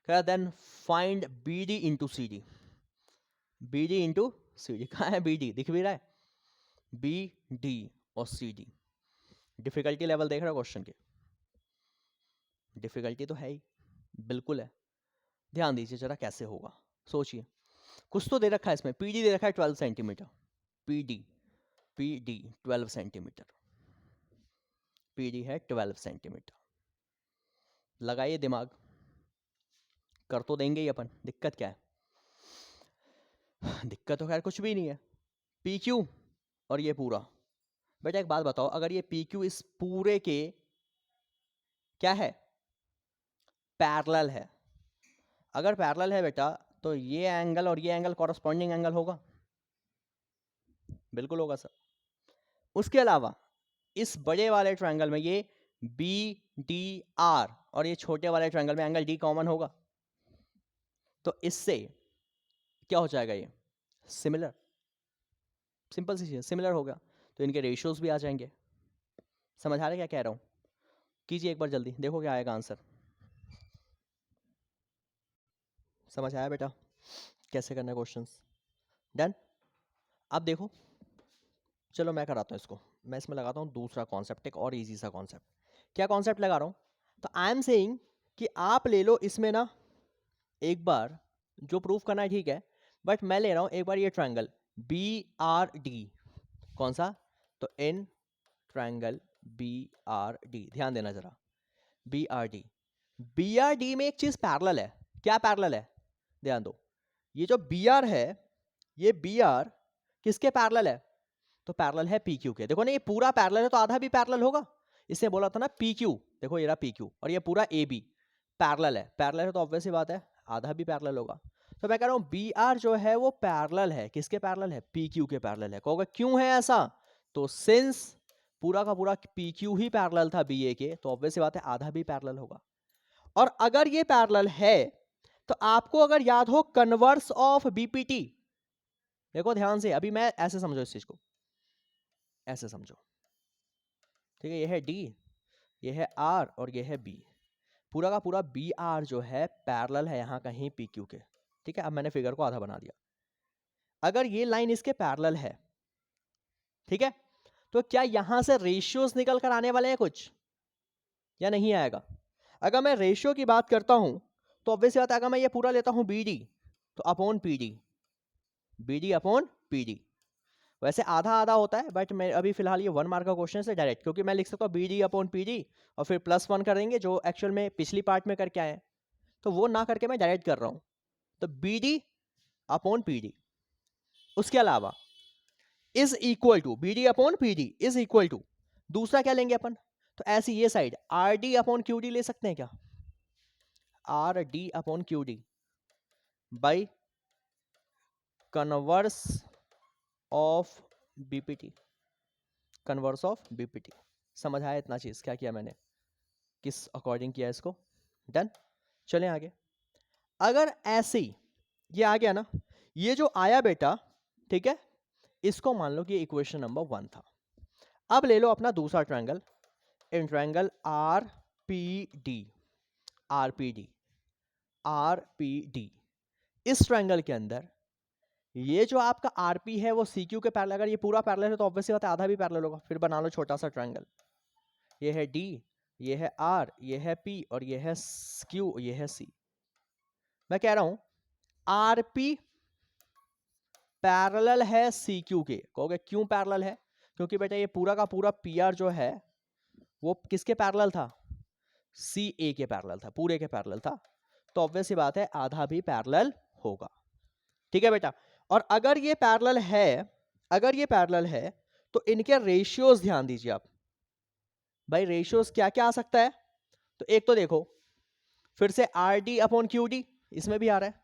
कह रहा then find BD into CD, BD into CD, कहां है BD, दिख भी रहा है, BD और CD। डिफिकल्टी लेवल देख रहे हो क्वेश्चन के, डिफिकल्टी तो है ही, बिल्कुल है। ध्यान दीजिए जरा कैसे होगा, सोचिए। कुछ तो दे रखा है इसमें, PD दे रखा है 12 सेंटीमीटर, PD 12 सेंटीमीटर, PD है 12 सेंटीमीटर। लगाइए दिमाग, कर तो देंगे ही अपन, दिक्कत क्या है, दिक्कत तो खैर कुछ भी नहीं है। PQ और ये पूरा, बेटा एक बात बताओ, अगर ये PQ इस पूरे के क्या है, पैरेलल है, अगर पैरेलल है बेटा तो ये एंगल और ये एंगल कॉरस्पॉन्डिंग एंगल होगा, बिल्कुल होगा सर। उसके अलावा इस बड़े वाले ट्रायंगल में ये BDR और ये छोटे वाले ट्रायंगल में एंगल D कॉमन होगा, तो इससे क्या हो जाएगा, ये सिमिलर, सिंपल सी चीज, सिमिलर हो गया, तो इनके रेशियोज भी आ जाएंगे। समझ आ रहा है क्या कह रहा हूं? कीजिए एक बार जल्दी, देखो क्या आएगा आंसर। समझ आया बेटा कैसे करना है क्वेश्चंस? डन। अब देखो, चलो मैं कराता हूँ इसको, मैं इसमें लगाता हूँ दूसरा कॉन्सेप्ट, एक और इजी सा कॉन्सेप्ट। क्या कॉन्सेप्ट लगा रहा हूँ, तो आई एम सेइंग कि आप ले लो इसमें ना एक बार, जो प्रूफ करना है ठीक है, बट मैं ले रहा हूँ एक बार ये ट्रायंगल BRD, कौन सा, तो इन ट्रायंगल BRD, ध्यान देना जरा, BRD में एक चीज पैरेलल है, क्या पैरेलल है, ध्यान दो, ये जो BR है, ये BR किसके पैरेलल है, तो पैरेलल है PQ के। देखो ना ये पूरा पैरेलल है तो आधा भी पैरेलल होगा, इसने बोला था ना PQ, देखो ये रहा PQ और ये पूरा AB पैरेलल है, पैरेलल है तो ऑब्वियस सी बात है आधा भी पैरेलल होगा। तो मैं कह रहा हूँ BR जो है वो पैरेलल है, किसके पैरेलल है, PQ के पैरेलल है। कहोगे क्यों है ऐसा, तो सिंस पूरा का पूरा PQ ही पैरेलल था BA के, तो ऑब्वियस सी बात है आधा भी पैरेलल होगा। और अगर ये पैरेलल है तो आपको अगर याद हो कन्वर्स ऑफ बीपीटी, देखो ध्यान से, अभी मैं ऐसे समझो इस चीज को, ऐसे समझो, ठीक है, ये है डी, ये है आर और ये है बी, पूरा का पूरा बी आर जो है पैरेलल है यहाँ कहीं पी क्यू के, ठीक है। अब मैंने फिगर को आधा बना दिया, अगर ये लाइन इसके पैरेलल है, ठीक है, तो क्या यहां से रेशियोज निकल कर आने वाले हैं कुछ, या नहीं आएगा? अगर मैं रेशियो की बात करता हूं तो ऑब्वियसली बात है, अगर मैं ये पूरा लेता हूं बी डी, तो upon P D, B D upon P D, वैसे आधा आधा होता है, बट मैं अभी फिलहाल ये 1 मार्क का क्वेश्चन है डायरेक्ट, क्योंकि मैं लिख सकता हूँ B D upon P D और फिर +1 करेंगे जो एक्चुअल में पिछली पार्ट में करके आए हैं, तो वो ना करके मैं डायरेक्ट कर रहा हूँ, तो B D upon P D, उसके अलावा is equal to B D upon P D is equal to, दूसरा क्या लेंगे अपन, तो ऐसी ये side R D upon Q D ले सकते हैं क्या, R D upon Q D by converse of BPT, converse of BPT. समझ आया इतना चीज, क्या किया मैंने, किस अकॉर्डिंग किया इसको, डन। चलें आगे, अगर ऐसे ही ये आ गया ना, ये जो आया बेटा, ठीक है, इसको मान लो कि इक्वेशन नंबर 1 था। अब ले लो अपना दूसरा triangle, in triangle R P D, R P D, R P D, इस ट्रायंगल के अंदर ये जो आपका आरपी है वो सी क्यू के पैरेलल, अगर ये पूरा पैरेलल है तो ऑब्वियसली बात है आधा भी पैरेलल होगा, फिर बना लो छोटा सा ट्रायंगल, ये है डी, ये है आर, ये है पी और ये है क्यू, ये है सी। मैं कह रहा हूं आरपी पैरेलल है सी क्यू के, कहोगे क्यों पैरेलल है, क्योंकि बेटा ये पूरा का पूरा पी आर जो है वो किसके पैरेलल था, सी ए के पैरेलल था, पूरे के पैरेलल था, तो ऑब्वियस सी बात है आधा भी पैरेलल होगा, ठीक है बेटा। और अगर ये पैरेलल है, अगर ये पैरेलल है तो इनके रेशियोज ध्यान दीजिए आप, भाई रेशियोज क्या क्या आ सकता है, तो एक तो देखो फिर से R D upon Q D, इसमें भी आ रहा है,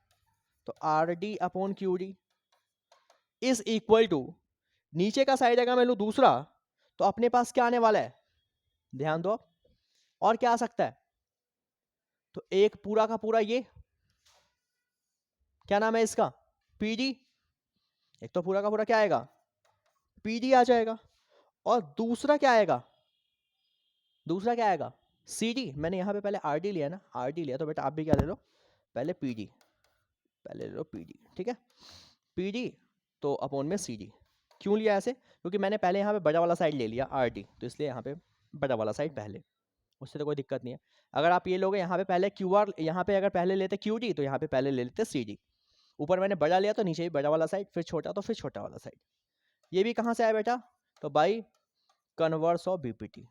तो R D upon Q D is equal to, नीचे का साइड अगर मैं लू दूसरा, तो अपने पास क्या आने वाला है, ध्यान दो, और क्या आ सकता है, तो एक पूरा का पूरा ये क्या नाम है इसका, पीडी, एक तो पूरा का पूरा क्या आएगा, पीडी आ जाएगा, और दूसरा क्या आएगा, दूसरा क्या आएगा, सीडी, मैंने यहां पे पहले आरडी लिया ना, आरडी लिया, तो बेटा आप भी क्या ले लो, पहले पीडी, पहले ले लो पीडी, ठीक है, पीडी तो अपॉन में सीडी, क्यों लिया ऐसे, क्योंकि मैंने पहले यहाँ पे बड़ा वाला साइड ले लिया आरडी, तो इसलिए यहाँ पे बड़ा वाला साइड पहले, उससे तो कोई दिक्कत नहीं है। अगर आप ये लोगे यहाँ पे पहले क्यू आर, यहाँ पे अगर पहले लेते क्यू डी, तो यहाँ पे पहले ले लेते सी डी, ऊपर मैंने बड़ा लिया तो नीचे भी बड़ा वाला साइड, फिर छोटा तो फिर छोटा वाला साइड, ये भी कहाँ से आया बेटा, तो बाई कन्वर्स ऑफ बीपीटी,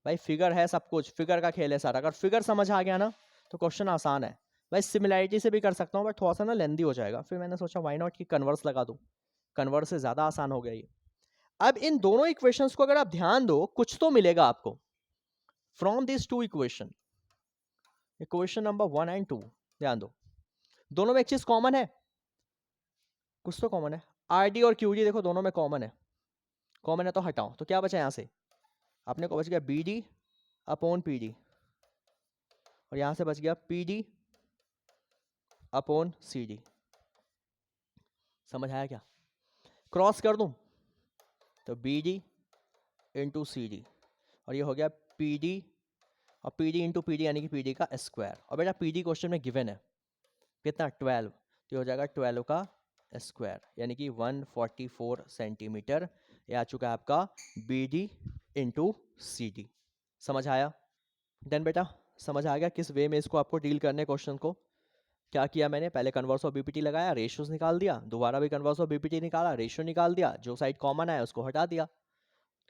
भाई फिगर है सब कुछ, फिगर का खेल है सारा, अगर फिगर समझ आ गया ना तो क्वेश्चन आसान है। भाई सिमिलैरिटी से भी कर सकता हूँ बट थोड़ा सा ना लेंदी हो जाएगा, फिर मैंने सोचा वाई नॉट कि कन्वर्स लगा दूँ, कन्वर्स से ज़्यादा आसान हो गया ये। अब इन दोनों इक्वेशंस को अगर आप ध्यान दो कुछ तो मिलेगा आपको from this two equation, equation number 1 and 2, ध्यान दो दोनों में एक चीज कॉमन है, कुछ तो कॉमन है, आर डी और क्यू डी देखो दोनों में कॉमन है, कॉमन है तो हटाओ, तो क्या बचा यहाँ से, अपने को बच गया B D upon P D, और यहाँ से बच गया P D upon C D, समझ आया क्या, क्रॉस कर दूं तो B D into C D, और ये हो गया पी डी, और P D into P D यानी कि पी डी का स्क्वायर, और बेटा पी डी क्वेश्चन में गिवन है कितना 12, तो हो जाएगा 12 का स्क्वायर यानी कि 144 सेंटीमीटर, ये आ चुका है आपका B D into C D, समझ आया, डन बेटा, समझ आ गया किस वे में इसको आपको डील करने क्वेश्चन को, क्या किया मैंने, पहले कन्वर्स ऑफ बीपीटी लगाया, रेशियोज निकाल दिया, दोबारा भी कन्वर्स ऑफ बीपीटी निकाला, रेशियो निकाल दिया, जो साइड कॉमन है उसको हटा दिया,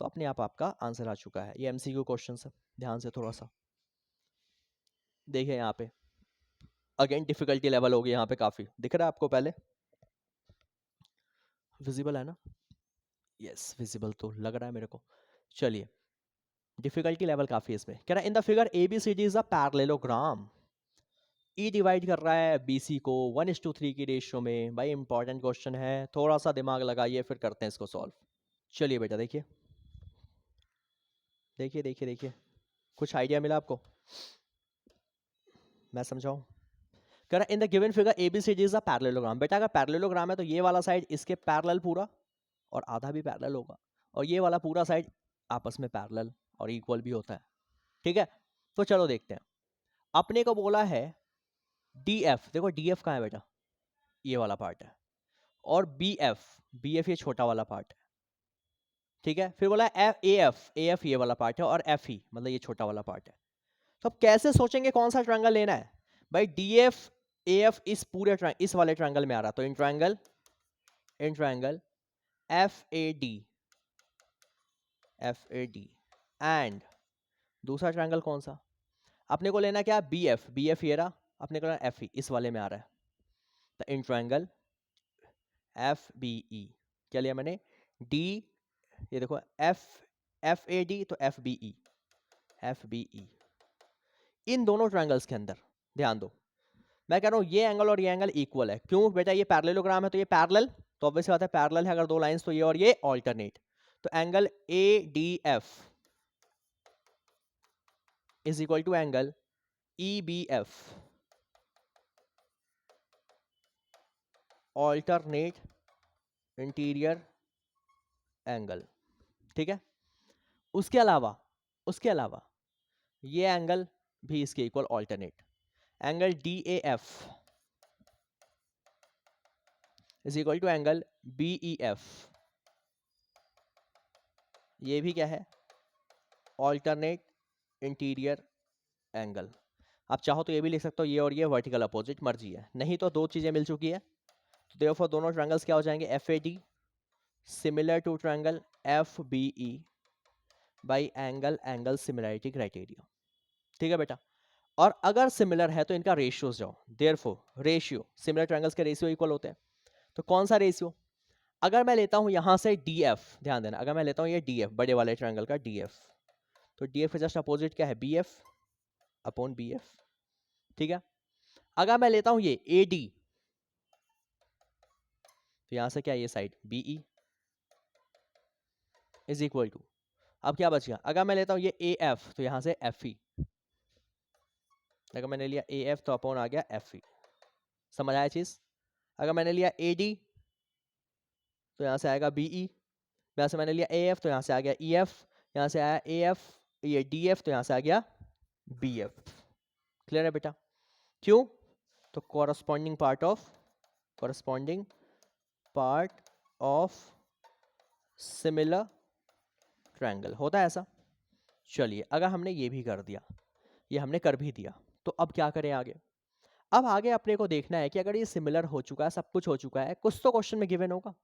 तो अपने आप आपका आंसर आ चुका है। ये एमसीक्यू क्वेश्चन है, ध्यान से थोड़ा सा देखिए यहाँ पे, अगेन डिफिकल्टी लेवल होगी यहाँ पे काफी, दिख रहा है आपको पहले, विजिबल है ना, यस विजिबल तो लग रहा है मेरे को, चलिए डिफिकल्टी लेवल काफी है इसमें, कह रहा है in the figure A B C D is a parallelogram, E divide कर रहा है बीसी को 1:3 की रेशियो में, भाई इंपॉर्टेंट क्वेश्चन है, थोड़ा सा दिमाग लगाइए फिर करते हैं इसको सॉल्व। चलिए बेटा देखिए देखिए देखिए देखिए, कुछ आइडिया मिला आपको, मैं समझाऊं, कह रहा इन the given figure ABCD is a parallelogram. बेटा अगर पैरेललोग्राम है तो ये वाला साइड इसके पैरेलल पूरा और आधा भी पैरेलल होगा, और ये वाला पूरा साइड आपस में पैरेलल और इक्वल भी होता है। ठीक है, तो चलो देखते हैं। अपने को बोला है DF, देखो DF कहाँ है बेटा, ये वाला पार्ट है, और BF ये छोटा वाला पार्ट है। ठीक है, फिर बोला AF ये वाला पार्ट है, और FE मतलब ये छोटा वाला पार्ट है। तो अब कैसे सोचेंगे कौन सा ट्रायंगल लेना है भाई? DF AF इस पूरे इस वाले ट्रायंगल में आ रहा, तो इन ट्रायंगल FAD एंड दूसरा ट्रायंगल कौन सा अपने को लेना, क्या? BF ये रहा, अपने को लेना FE इस वाले में आ रहा है, तो इन ट्रायंगल FBE। क्या लिया मैंने? D, ये देखो FAD तो FBE इन दोनों ट्रायंगल्स के अंदर ध्यान दो, मैं कह रहा हूं ये एंगल और ये एंगल इक्वल है। क्यों बेटा? ये पैरेललोग्राम है तो ये पैरेलल, तो ऑब्वियस बात है पैरेलल है अगर दो लाइंस, तो ये और ये ऑल्टरनेट। तो angle ADF is equal to angle EBF, alternate interior angle. ठीक है, उसके अलावा ये एंगल भी इसके equal alternate, angle DAF is equal to angle BEF, ये भी क्या है? Alternate interior angle. आप चाहो तो ये भी लिख सकते हो, ये और ये वर्टिकल अपोजिट, मर्जी है। नहीं तो दो चीजें मिल चुकी है, तो देयरफॉर दोनों ट्रायंगल्स क्या हो जाएंगे? FAD similar to triangle FBE by angle similarity criteria. ठीक है बेटा, और अगर सिमिलर है तो इनका रेशियोज जाओ, देयरफॉर रेशियो, सिमिलर ट्रायंगल्स के रेशियो इक्वल होते हैं। तो कौन सा रेशियो? अगर मैं लेता हूं यहां से DF, ध्यान देना, अगर मैं लेता हूं ये DF बड़े वाले ट्रायंगल का DF, तो DF के जस्ट अपोजिट क्या है? BF upon BF। ठीक है, अगर मैं लेता हूं ये AD, तो यहां से क्या है? ये side BE is equal to, अब क्या बच गया? अगर मैं लेता हूं ये AF, तो यहां से FE, अगर मैंने लिया AF तो अपॉन आ गया FE। समझ आया चीज? अगर मैंने लिया AD तो यहां से आएगा BE, यहां से मैंने लिया AF तो यहां से आ गया EF, यहां से आया AF, ये DF तो यहां से आ गया BF। क्लियर है बेटा? क्यों? तो corresponding part of similar triangle होता है ऐसा। चलिए, अगर हमने ये भी कर दिया, ये हमने कर भी दिया, तो अब क्या करें आगे? अब आगे अपने को देखना है कि अगर ये सिमिलर हो चुका है, सब कुछ हो चुका है, कुछ तो क्वेश्चन में गिवन होगा।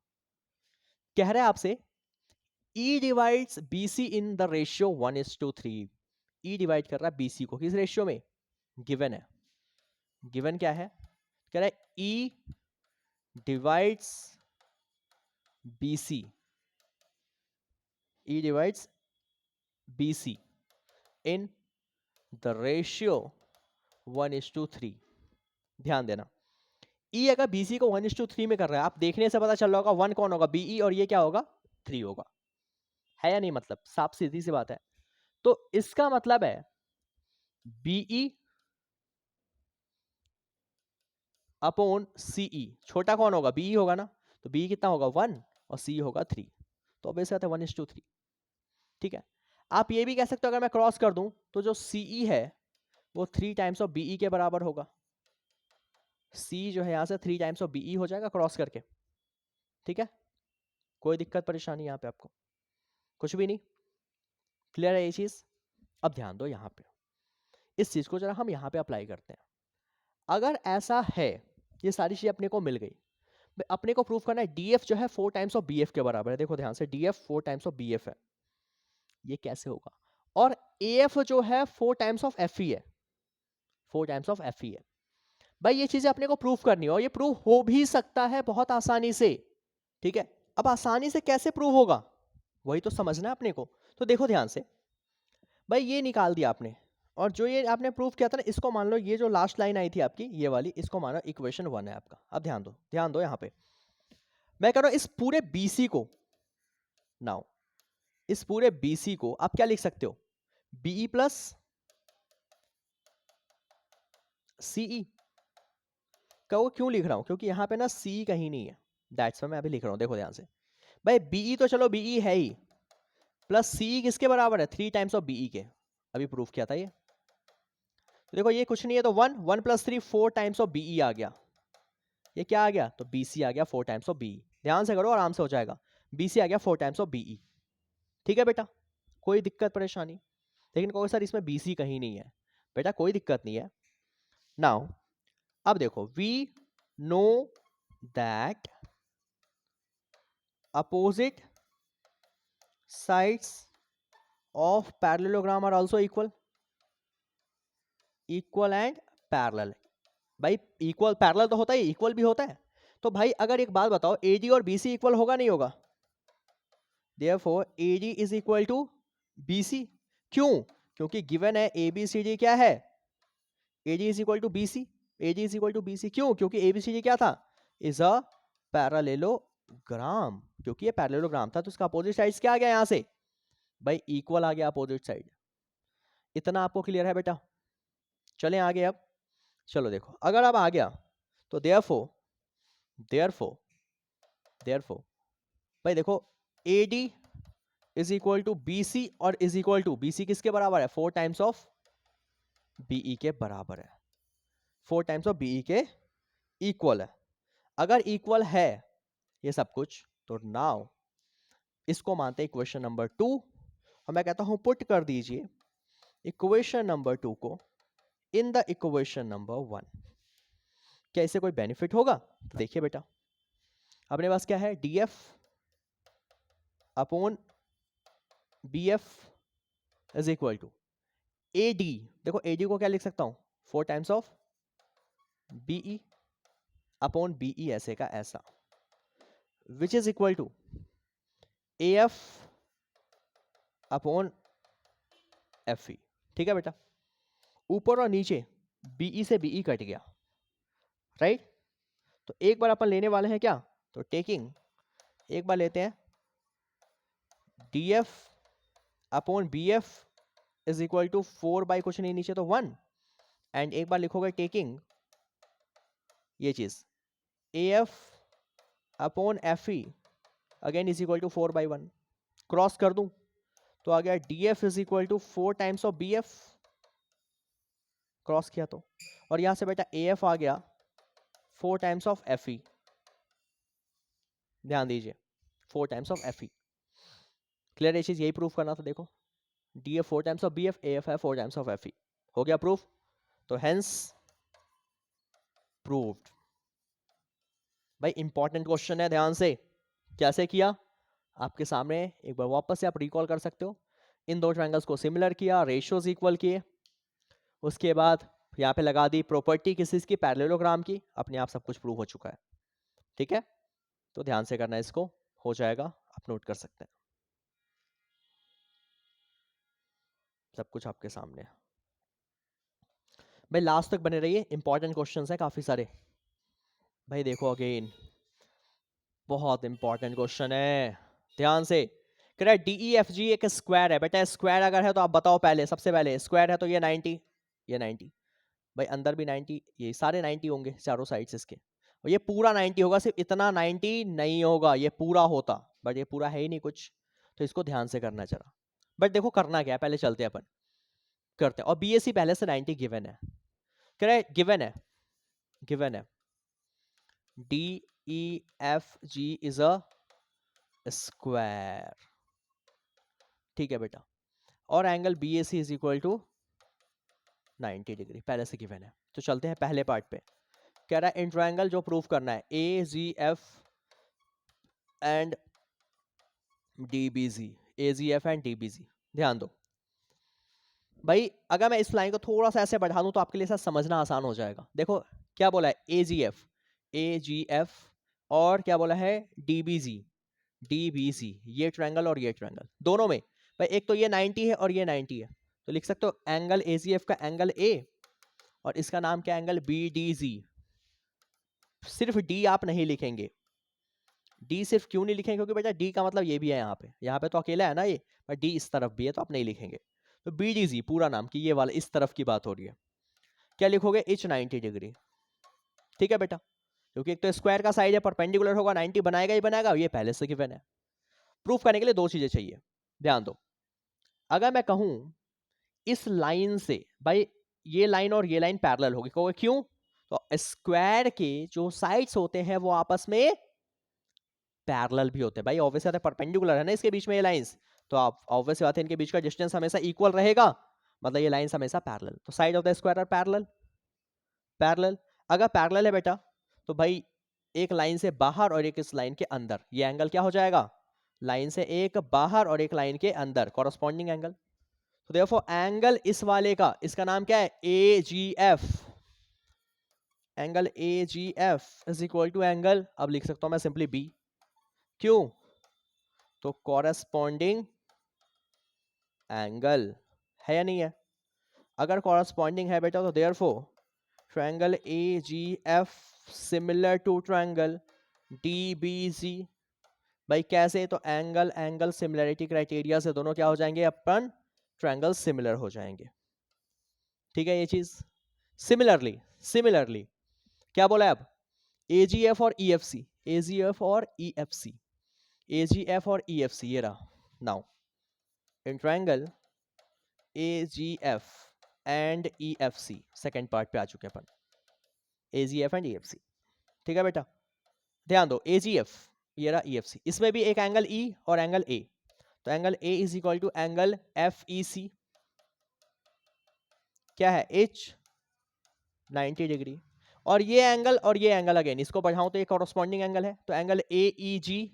कह रहा है आपसे E divides BC in the ratio 1:3। E divide कर रहा है BC को किस रेशियो में? गिवन है, गिवन क्या है? कह रहा है E divides BC, E divides BC in the ratio 1:3। ध्यान देना, E अगर BC को 1:3 में कर रहा है, आप देखने से पता चल रहा होगा 1 कौन होगा? BE, और ये क्या होगा? 3 होगा, है या नहीं? मतलब साफ सीधी सी बात है। तो इसका मतलब है BE अपॉन CE, छोटा कौन होगा? BE होगा ना, तो BE कितना होगा? 1 और CE होगा 3, तो अब ऐसे 1:3। ठीक है, आप ये भी कह सकते हो अगर मैं क्रॉस कर दूं तो जो CE है वो 3 टाइम्स ऑफ BE के बराबर होगा। C जो है यहां से 3 टाइम्स ऑफ BE हो जाएगा क्रॉस करके। ठीक है, कोई दिक्कत परेशानी यहां पे आपको? कुछ भी नहीं? क्लियर है ये चीज? अब ध्यान दो यहां पे, इस चीज को जरा हम यहां पे अप्लाई करते हैं। अगर ऐसा है, ये सारी चीजें अपने को मिल गई, अपने को प्रूफ करना है DF जो है 4 टाइम्स ऑफ BF के बराबर है। देखो ध्यान से, DF 4 टाइम्स ऑफ BF है, ये कैसे होगा? और AF जो है 4 टाइम्स ऑफ FE है, 4 टाइम्स ऑफ FE है। भाई ये चीजें अपने को प्रूफ करनी है, और ये प्रूफ हो भी सकता है बहुत आसानी से। ठीक है, अब आसानी से कैसे प्रूव होगा वही तो समझना है अपने को। तो देखो ध्यान से, भाई ये निकाल दिया आपने, और जो ये आपने प्रूफ किया था ना, इसको मान लो ये जो लास्ट लाइन आई थी आपकी ये वाली, इसको मानो इक्वेशन 1 है आपका। अब ध्यान दो यहां पे, मैं कह रहा हूं इस पूरे BC को, नाउ इस पूरे BC को आप क्या लिख सकते हो? BE प्लस CE, क्यों लिख रहा हूँ, क्योंकि यहाँ पे ना सी कहीं नहीं है, दैट्स वाई मैं अभी लिख रहा हूँ। देखो ध्यान से भाई, बीई तो चलो बीई है ही, प्लस सी किसके बराबर है, 3 टाइम्स ऑफ बीई के, अभी प्रूफ किया था ये। तो देखो ये कुछ नहीं है तो 1 प्लस 3 4 टाइम्स ऑफ बीई आ गया, ये क्या आ गया, तो बीसी आ गया 4 टाइम्स ऑफ बीई। ध्यान से करो आराम से हो जाएगा, बीसी आ गया 4 टाइम्स ऑफ बीई। ठीक है बेटा, कोई दिक्कत परेशानी, लेकिन कोई सर इसमें बीसी कहीं नहीं है, बेटा कोई दिक्कत नहीं है। नाउ अब देखो, we know that opposite sides of parallelogram are also equal, equal and parallel. भाई इक्वल पैरेलल तो होता है, इक्वल भी होता है। तो भाई अगर एक बात बताओ, एडी और बीसी इक्वल होगा नहीं होगा, therefore AD is equal to BC. क्यों, क्योंकि गिवन है एबीसीडी क्या है, AD is equal to BC, AD is equal to BC. क्यों, क्योंकि एबीसीडी क्या था, इज अ पैरेललोग्राम, क्योंकि ये पैरेललोग्राम था तो इसका अपोजिट साइड्स क्या आ गया यहाँ से, भाई इक्वल आ गया अपोजिट साइड। इतना आपको क्लियर है बेटा, चलें आगे अब। चलो देखो, अगर अब आ गया तो देयरफॉर देयरफॉर भाई देखो, AD is equal to BC और इज इक्वल टू, BC किसके बराबर है, 4 टाइम्स ऑफ BE के बराबर है, 4 टाइम्स ऑफ BE के इक्वल है। अगर इक्वल है ये सब कुछ, तो नाउ इसको मानते हैं इक्वेशन नंबर 2, और मैं कहता हूं पुट कर दीजिए इक्वेशन नंबर 2 को इन द इक्वेशन नंबर 1। क्या इससे कोई बेनिफिट होगा, तो देखिए बेटा, अपने पास क्या है, DF upon BF is equal to AD। देखो AD को क्या लिख सकता हूं, 4 times of BE upon BE ऐसे का ऐसा, which is equal to AF upon FE। ठीक है बेटा, ऊपर और नीचे BE से BE कट गया, राइट। तो एक बार अपन लेने वाले हैं क्या, तो टेकिंग, एक बार लेते हैं DF upon BF is equal to 4 by कुछ नहीं नीचे तो 1, एंड एक बार लिखोगे टेकिंग ये चीज AF upon FE again is equal to 4 by 1, cross कर दूं तो आ गया DF is equal to 4 times of BF, cross किया तो, और यहां से बेटा AF आ गया 4 टाइम्स ऑफ FE, ध्यान दीजिए 4 टाइम्स ऑफ FE। क्लियर, ये चीज यही प्रूफ करना था। देखो DF 4 times of BF, AF है 4 टाइम्स ऑफ FE, हो गया प्रूफ, तो हेंस प्रूव्ड। भाई इंपॉर्टेंट क्वेश्चन है, ध्यान से, कैसे किया आपके सामने, एक बार वापस से आप रिकॉल कर सकते हो। इन दो ट्रायंगल्स को सिमिलर किया, रेशियोज इक्वल किए, उसके बाद यहाँ पे लगा दी प्रॉपर्टी किस की, पैरेललोग्राम की, अपने आप सब कुछ प्रूव हो चुका है। ठीक है, तो ध्यान से करना इसको, हो जाएगा, आप नोट कर सकते हैं, सब कुछ आपके सामने है। भाई लास्ट तक बने रहिए, इंपॉर्टेंट क्वेश्चंस है काफी सारे। भाई देखो अगेन बहुत इंपॉर्टेंट क्वेश्चन है, ध्यान से। कह रहा है DEFG एक स्क्वायर है, बेटा स्क्वायर अगर है तो आप बताओ पहले, सबसे पहले स्क्वायर है तो ये 90, ये 90, भाई अंदर भी 90, ये सारे 90 होंगे चारों साइड्स इसके, और ये पूरा 90 होगा, सिर्फ इतना 90 नहीं होगा, ये पूरा होता, बट ये पूरा है ही नहीं कुछ, तो इसको ध्यान से करना चला। बट देखो करना क्या है, पहले चलते हैं अपन करते हैं, और BSc पहले से 90 गिवन है, कह रहा है गिवन है DEFG इज अ स्क्वायर, ठीक है बेटा, और angle BAC is equal to 90 degree, पहले से गिवन है। तो चलते हैं पहले पार्ट पे, कह रहा है इन ट्रायंगल जो प्रूफ करना है AGF and DBZ, AGF and DBZ। ध्यान दो भाई, अगर मैं इस लाइन को थोड़ा सा ऐसे बढ़ा दूं तो आपके लिए सब समझना आसान हो जाएगा। देखो क्या बोला है, AGF और क्या बोला है DBZ, ये ट्रायंगल और ये ट्रायंगल, दोनों में भाई एक तो ये 90 है और ये 90 है, तो लिख सकते हो एंगल AGF का एंगल A और इसका नाम क्या, एंगल BDZ। सिर्फ D आप नहीं लिखेंगे, D सिर्फ क्यों नहीं लिखेंगे, क्योंकि बेटा D का मतलब ये भी है, यहाँ पे तो अकेला है ना ये, पर D इस तरफ भी है तो आप नहीं लिखेंगे। तो BDZ पूरा नाम की, ये वाला इस तरफ की बात हो रही है, क्या लिखोगे, H 90 डिग्री, ठीक है बेटा, क्योंकि एक तो स्क्वायर का साइड है, परपेंडिकुलर होगा, 90 बनाएगा ही बनाएगा, ये पहले से गिवन है। प्रूफ करने के लिए दो चीजें चाहिए, ध्यान दो। अगर मैं कहूं इस लाइन से भाई ये लाइन और ये लाइन पैरेलल होगी, कहोगे क्यों? तो स्क्वायर के जो साइड्स होते हैं वो आपस में पैरेलल भी होते हैं भाई, ऑब्वियस बात है, परपेंडिकुलर है ना इसके बीच में ये लाइंस, तो आप ऑब्वियस बात है इनके बीच का डिस्टेंस हमेशा इक्वल रहेगा, मतलब ये लाइंस हमेशा पैरेलल, तो side of the square are parallel. Parallel अगर पैरेलल है बेटा तो भाई एक लाइन से बाहर और एक इस लाइन के अंदर, ये एंगल क्या हो जाएगा? लाइन से एक बाहर और एक लाइन के अंदर, कॉरस्पॉन्डिंग एंगल। तो देखो एंगल इस वाले का, इसका नाम क्या है? AGF। Angle AGF is equal to angle, अब लिख सकता हूं मैं सिंपली B। क्यों? तो कॉरस्पॉन्डिंग एंगल है या नहीं है? अगर कॉरस्पॉन्डिंग है बेटा तो therefore triangle AGF similar to triangle DBC। भाई कैसे? तो एंगल एंगल सिमिलरिटी क्राइटेरिया से दोनों क्या हो जाएंगे? अपन ट्रायंगल सिमिलर हो जाएंगे। ठीक है ये चीज। सिमिलरली सिमिलरली क्या बोला है अब? AGF और EFC, AGF और EFC, AGF और EFC ये रहा। Now in triangle AGF and EFC second part पे आ चुके हैं अपन, AGF एंड EFC। ठीक है बेटा, ध्यान दो, AGF ये रहा, EFC, इसमें भी एक एंगल E और एंगल A, तो angle A is equal to angle FEC, क्या है? H 90 डिग्री, और ये एंगल अगेन इसको बढ़ाऊं तो ये कॉरस्पॉन्डिंग एंगल है, तो angle AEG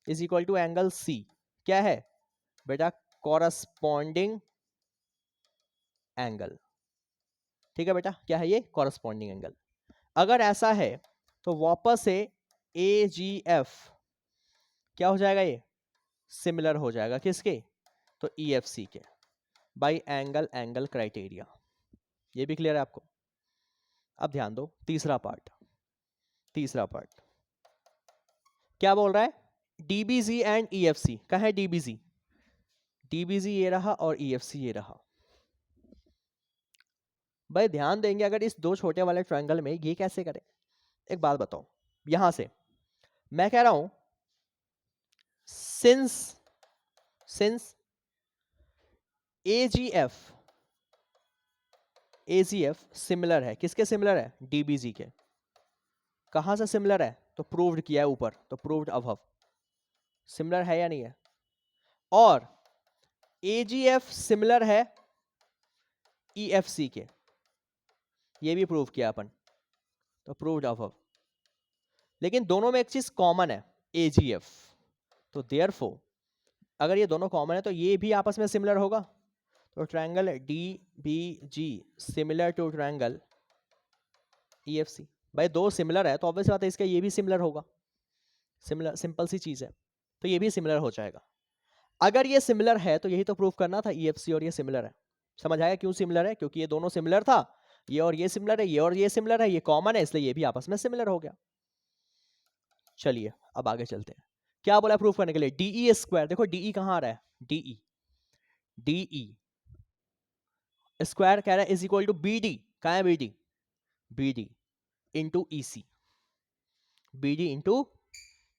is equal to angle C, क्या है बेटा? Corresponding angle. ठीक है बेटा, क्या है ये? Corresponding angle. अगर ऐसा है तो वापस से AGF क्या हो जाएगा? ये सिमिलर हो जाएगा किसके? तो EFC के, बाय एंगल एंगल क्राइटेरिया। ये भी क्लियर है आपको? अब ध्यान दो तीसरा पार्ट क्या बोल रहा है? DBZ and EFC। कहाँ है DBZ? DBZ ये रहा और EFC ये रहा। भाई ध्यान देंगे अगर इस दो छोटे वाले ट्रायंगल में, ये कैसे करें? एक बात बताओ, यहां से मैं कह रहा हूं सिंस AGF सिमिलर है, किसके सिमिलर है? DBZ के। कहां से सिमिलर है? तो प्रूव्ड किया है ऊपर, तो प्रूव्ड अबव। सिमिलर है या नहीं है? और AGF सिमिलर है EFC के, ये भी प्रूव किया अपन, तो प्रूव्ड अबव। लेकिन दोनों में एक चीज कॉमन है, AGF, तो देयरफॉर अगर ये दोनों कॉमन है तो ये भी आपस में सिमिलर होगा, तो triangle DBG similar to triangle EFC। भाई दो सिमिलर है तो ऑब्वियस बात है इसका ये भी सिमिलर होगा, सिमिलर, सिंपल सी चीज है, तो ये भी सिमिलर हो जाएगा। अगर ये सिमिलर है तो यही तो प्रूफ करना था, EFC और ये सिमिलर है। समझ आया क्यों सिमिलर है? क्योंकि ये दोनों सिमिलर था, ये और ये सिमिलर है, ये और ये सिमिलर है, ये कॉमन है, इसलिए ये भी आपस में सिमिलर हो गया। चलिए अब आगे चलते हैं, क्या बोला प्रूफ करने के लिए? DE स्क्वायर, देखो DE कहां आ रहा है? DE स्क्वायर कह रहा है इज इक्वल टू BD, कहां है BD? BD into EC, BD into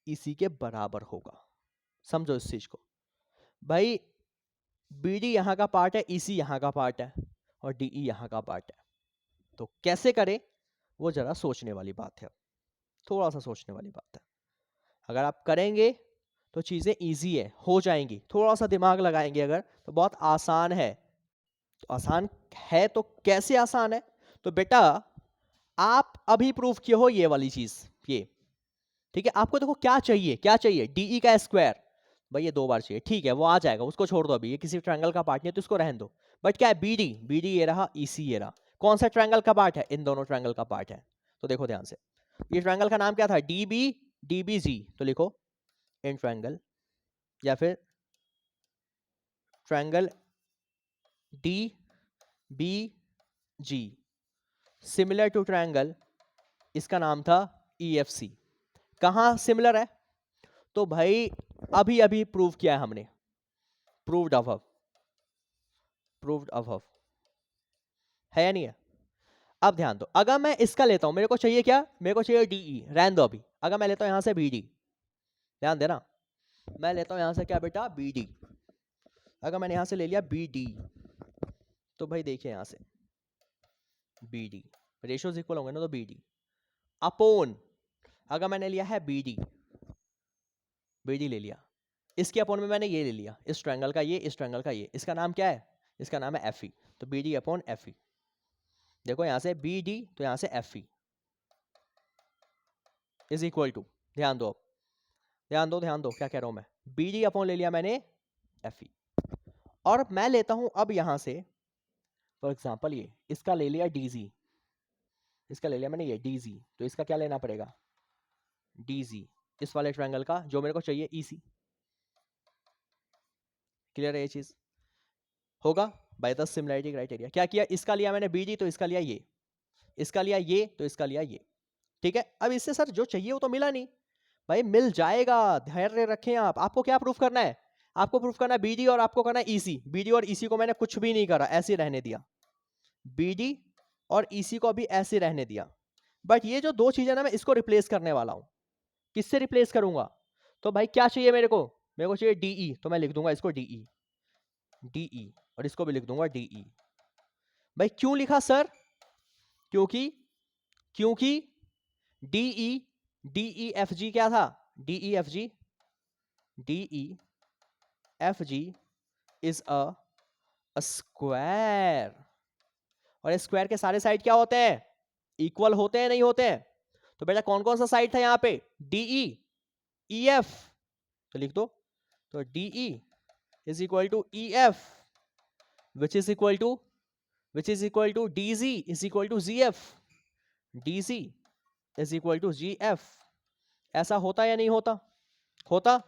EC के बराबर होगा। समझो इस चीज को भाई, BD यहां का पार्ट है, EC यहां का पार्ट है, और DE यहां का पार्ट है, तो कैसे करें वो जरा सोचने वाली बात है, थोड़ा सा सोचने वाली बात है। अगर आप करेंगे तो चीजें इजी है, हो जाएंगी, थोड़ा सा दिमाग लगाएंगे अगर तो बहुत आसान है। तो आसान है तो कैसे आसान है? तो बेटा आप अभी प्रूफ किए हो ये वाली चीज, ये ठीक है। आपको देखो क्या चाहिए, क्या चाहिए? DE का स्क्वायर, भाई ये दो बार चाहिए, ठीक है वो आ जाएगा, उसको छोड़ दो अभी, ये किसी ट्रायंगल का पार्ट नहीं है तो इसको रहने दो। बट क्या है? BD ये रहा, EC ये रहा, कौन सा ट्रायंगल का पार्ट है? इन दोनों ट्रायंगल का पार्ट है। तो देखो ध्यान से, ये ट्रायंगल का नाम क्या था? DBG, तो लिखो इन ट्रायंगल, या फिर triangle DBG similar to triangle, इसका नाम था EFC। कहां सिमिलर है? तो भाई अभी अभी प्रूव किया है हमने, प्रूव्ड अबव है या नहीं है? अब ध्यान दो, अगर मैं इसका लेता हूं, मेरे को चाहिए क्या, मेरे को चाहिए डीई, रहने दो अभी। अगर मैं लेता हूं यहां से बीडी, ध्यान देना, मैं लेता हूं यहां से क्या बेटा, बीडी। अगर मैंने यहां से ले लिया बीडी, तो भाई देखिए यहां से बीडी, रेशियोज इक्वल होंगे ना, तो बीडी अपोन, अगर मैंने लिया है बीडी, बीडी ले लिया, इसके अपोन में मैंने ये ले लिया, इस ट्रायंगल का ये, इस ट्रायंगल का ये, इसका नाम क्या है, इसका नाम है एफ ई, तो बीडी अपॉन एफ ई। देखो यहां से बीडी, तो यहां से F E is equal to, ध्यान दो, ध्यान दो क्या कह रहा हूं मैं, बीडी अपॉन ले लिया मैंने एफ ई, और मैं लेता हूं अब यहां से फॉर एग्जांपल ये, इसका ले लिया डीजी, इसका ले लिया मैंने ये डीजी, तो इसका क्या लेना पड़ेगा, डीजी, इस वाले ट्रायंगल का जो मेरे को चाहिए ईसी। क्लियर है ये चीज, होगा बाय द सिमिलैरिटी क्राइटेरिया। क्या किया, इसका लिया मैंने बीडी, तो इसका लिया ये, इसका लिया ये, तो इसका लिया ये, ठीक है। अब इससे सर जो चाहिए वो तो मिला नहीं, भाई मिल जाएगा, धैर्य रखें आप। आपको क्या प्रूफ करना है, आपको प्रूफ करना है बीडी, और आपको करना है ईसी। बीडी और ईसी को मैंने कुछ भी नहीं करा, ऐसे रहने दिया, बीडी और ईसी को भी ऐसे रहने दिया, बट ये जो दो चीजें ना, मैं इसको रिप्लेस करने वाला हूं। किससे रिप्लेस करूंगा, तो भाई क्या चाहिए मेरे को, मेरे को चाहिए डीई, तो मैं लिख दूंगा इसको डीई, डीई, और इसको भी लिख दूंगा डीई। भाई क्यों लिखा सर, क्योंकि क्योंकि डीई, डीई एफ जी क्या था, DE F G, DE F G is a square, और स्क्वायर के सारे साइड क्या होते हैं, इक्वल होते हैं, नहीं होते हैं। तो बेटा कौन कौन सा साइड था यहाँ पे, डीई, ई एफ, तो लिख दो, तो DE is equal to E F, which is equal to, which is equal to DG is equal to G F, DG is equal to G F. ऐसा होता या नहीं होता, होता।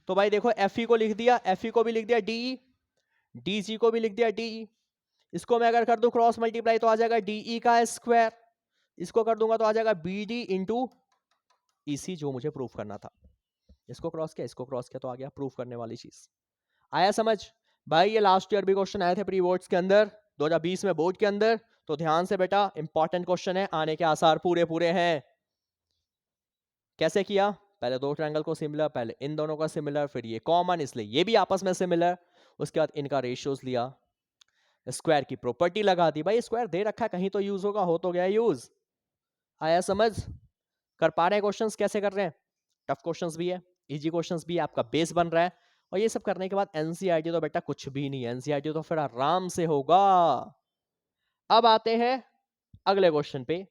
तो भाई देखो एफ ई को लिख दिया, एफ ई को भी लिख दिया डीई, डीजी को भी लिख दिया डीई। इसको मैं अगर कर दूं क्रॉस मल्टीप्लाई, तो आ जाएगा डीई का स्क्वायर, इसको कर दूंगा तो आ जाएगा बीडी इंटू ईसी, जो मुझे प्रूफ करना था। इसको क्रॉस किया, इसको क्रॉस किया, तो आ गया प्रूफ करने वाली चीज। आया समझ भाई, ये लास्ट ईयर भी क्वेश्चन आए थे प्री बोर्ड्स के अंदर, 2020 में बोर्ड के अंदर, तो ध्यान से बेटा इंपॉर्टेंट क्वेश्चन है, आने के आसार पूरे पूरे हैं। कैसे किया, पहले दो ट्रायंगल को सिमिलर, पहले इन दोनों का सिमिलर, फिर ये कॉमन, इसलिए ये भी आपस में सिमिलर, उसके बाद इनका रेशियोज लिया, स्क्वायर की प्रॉपर्टी लगा दी। भाई स्क्वायर दे रखा है, कहीं तो यूज होगा, हो तो गया यूज। आया समझ, कर पा रहे हैं क्वेश्चंस, कैसे कर रहे हैं, टफ क्वेश्चंस भी है, इजी क्वेश्चंस भी है, आपका बेस बन रहा है। और ये सब करने के बाद एनसीईआरटी तो बेटा कुछ भी नहीं है, एनसीईआरटी तो फिर आराम से होगा। अब आते हैं अगले क्वेश्चन पे,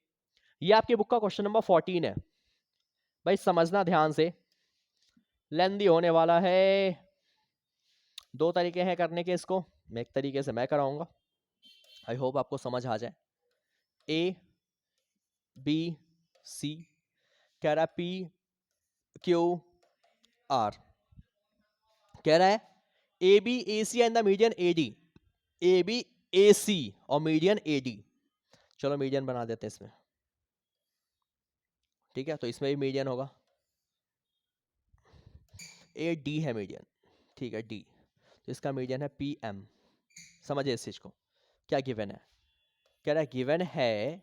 ये आपकी बुक का क्वेश्चन नंबर 14 है। भाई समझना ध्यान से, लेंदी होने वाला है। दो तरीके हैं करने के इसको, मैं एक तरीके से मैं कराऊंगा, आई होप आपको समझ आ जाए। ए बी सी, कह रहा पी क्यू आर, कह रहा है A B A C and the median A D, A B A C और मीडियन ए डी। चलो मीडियन बना देते हैं इसमें, ठीक है, तो इसमें भी मीडियन होगा, ए डी है मीडियन, ठीक है डी, तो इसका मीडियन है पी एम। समझिए इस चीज को, क्या गिवन है, कह रहा है गिवन है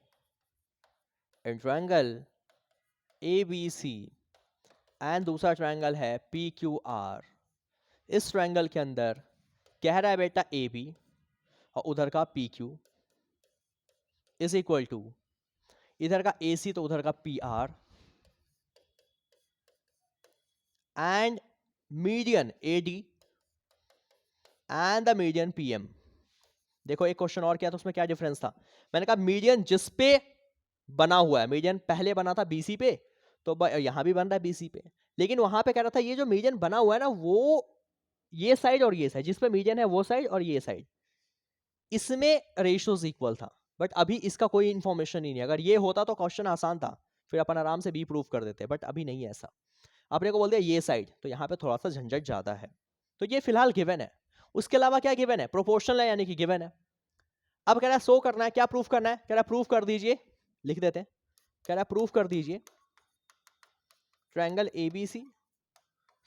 triangle A B C and दूसरा ट्रायंगल है पी क्यू आर। इस ट्रायंगल के अंदर कह रहा है बेटा ए बी और उधर का P Q is equal to, इधर का ए सी तो उधर का P R, and median A D and the median P M. देखो एक क्वेश्चन और किया तो उसमें क्या डिफरेंस था, मैंने कहा मीडियन जिस पे बना हुआ है, मीडियन पहले बना था बीसी पे, तो यहां भी बन रहा है बीसी पे, लेकिन वहां पे कह रहा था ये जो मीडियन बना हुआ है ना, वो ये साइड और ये साइड, जिस पे मीडियन है वो साइड और ये साइड, इसमें रेशियोज इक्वल था। बट अभी इसका कोई इंफॉर्मेशन ही नहीं, अगर ये होता तो क्वेश्चन आसान था, फिर अपन आराम से बी प्रूव कर देते, बट अभी नहीं है ऐसा। आपने को बोल दिया ये साइड, तो यहाँ पे थोड़ा सा झंझट ज्यादा है, तो ये फिलहाल गिवन है। उसके अलावा क्या गिवन है, प्रोपोर्शनल है, यानी कि गिवन है। अब कह रहा है शो करना है, क्या प्रूफ करना है, कह रहा है प्रूफ कर दीजिए, लिख देते हैं, कह रहा है प्रूफ कर दीजिए ट्रायंगल एबीसी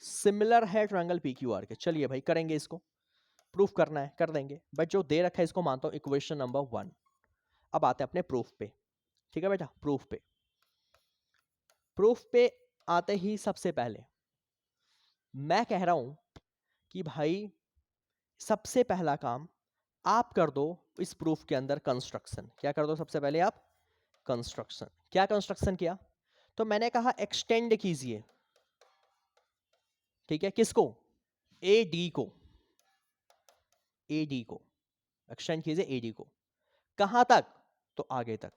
सिमिलर है ट्रायंगल पीक्यूआर के। चलिए भाई करेंगे, इसको प्रूफ करना है कर देंगे, बट जो दे रखा है इसको मानता हूं इक्वेशन नंबर 1। अब आते हैं अपने प्रूफ पे। ठीक है बेटा। प्रूफ पे आते ही सबसे पहले मैं कह रहा हूं कि भाई सबसे पहला काम आप कर दो इस प्रूफ के अंदर कंस्ट्रक्शन। क्या कर दो सबसे पहले आप? कंस्ट्रक्शन। क्या कंस्ट्रक्शन किया? तो मैंने कहा एक्सटेंड कीजिए, ठीक है, किसको? AD को। AD को एक्सटेंड कीजिए, AD को कहां तक? तो आगे तक।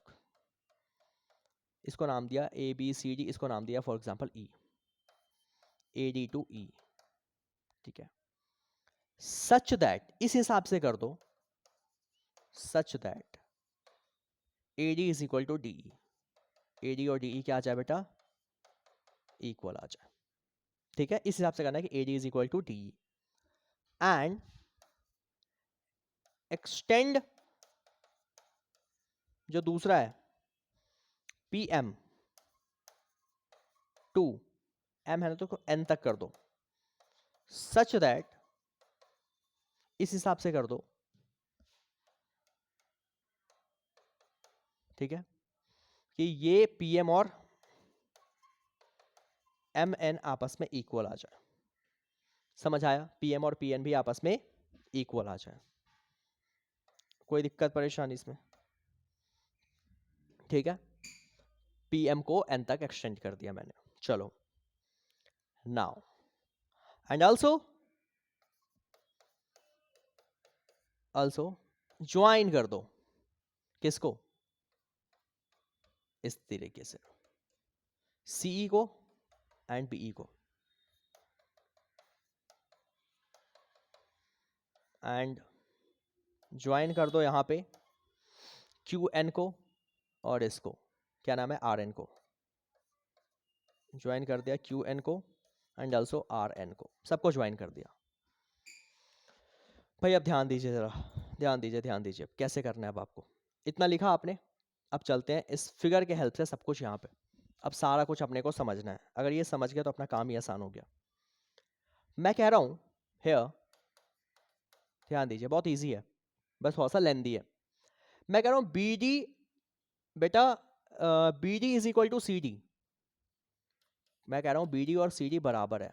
इसको नाम दिया ABCD, इसको नाम दिया for example E, AD to E, ठीक है। सच दैट, इस हिसाब से कर दो, such that AD is equal to DE, AD और DE क्या आ जाए बेटा? इक्वल आ जाए, ठीक है। इस हिसाब से करना है कि AD is equal to DE and extend जो दूसरा है PM टू M है ना, तो N तक कर दो, सच दैट, इस हिसाब से कर दो, ठीक है, कि ये PM और MN आपस में इक्वल आ जाए। समझ आया? PM और PN भी आपस में इक्वल आ जाए। कोई दिक्कत परेशानी इसमें? ठीक है। PM को N तक एक्सटेंड कर दिया मैंने। चलो नाउ एंड ऑल्सो ज्वाइन कर दो, किसको? इस तरीके से CE को एंड PE को, एंड ज्वाइन कर दो यहां पे QN को और इसको, क्या नाम है? RN को। ज्वाइन कर दिया QN को एंड ऑल्सो RN को, सबको ज्वाइन कर दिया। भाई अब ध्यान दीजिए जरा, ध्यान दीजिए अब कैसे करना है। अब आपको इतना लिखा आपने, अब चलते हैं इस फिगर के हेल्प से सब कुछ यहाँ पे। अब सारा कुछ अपने को समझना है, अगर ये समझ गया तो अपना काम ही आसान हो गया। मैं कह रहा हूं हियर, ध्यान दीजिए, बहुत इजी है, बस थोड़ा सा लेंदी है। मैं कह रहा हूं BD बेटा, BD is equal to CD। मैं कह रहा हूं BD और CD बराबर है।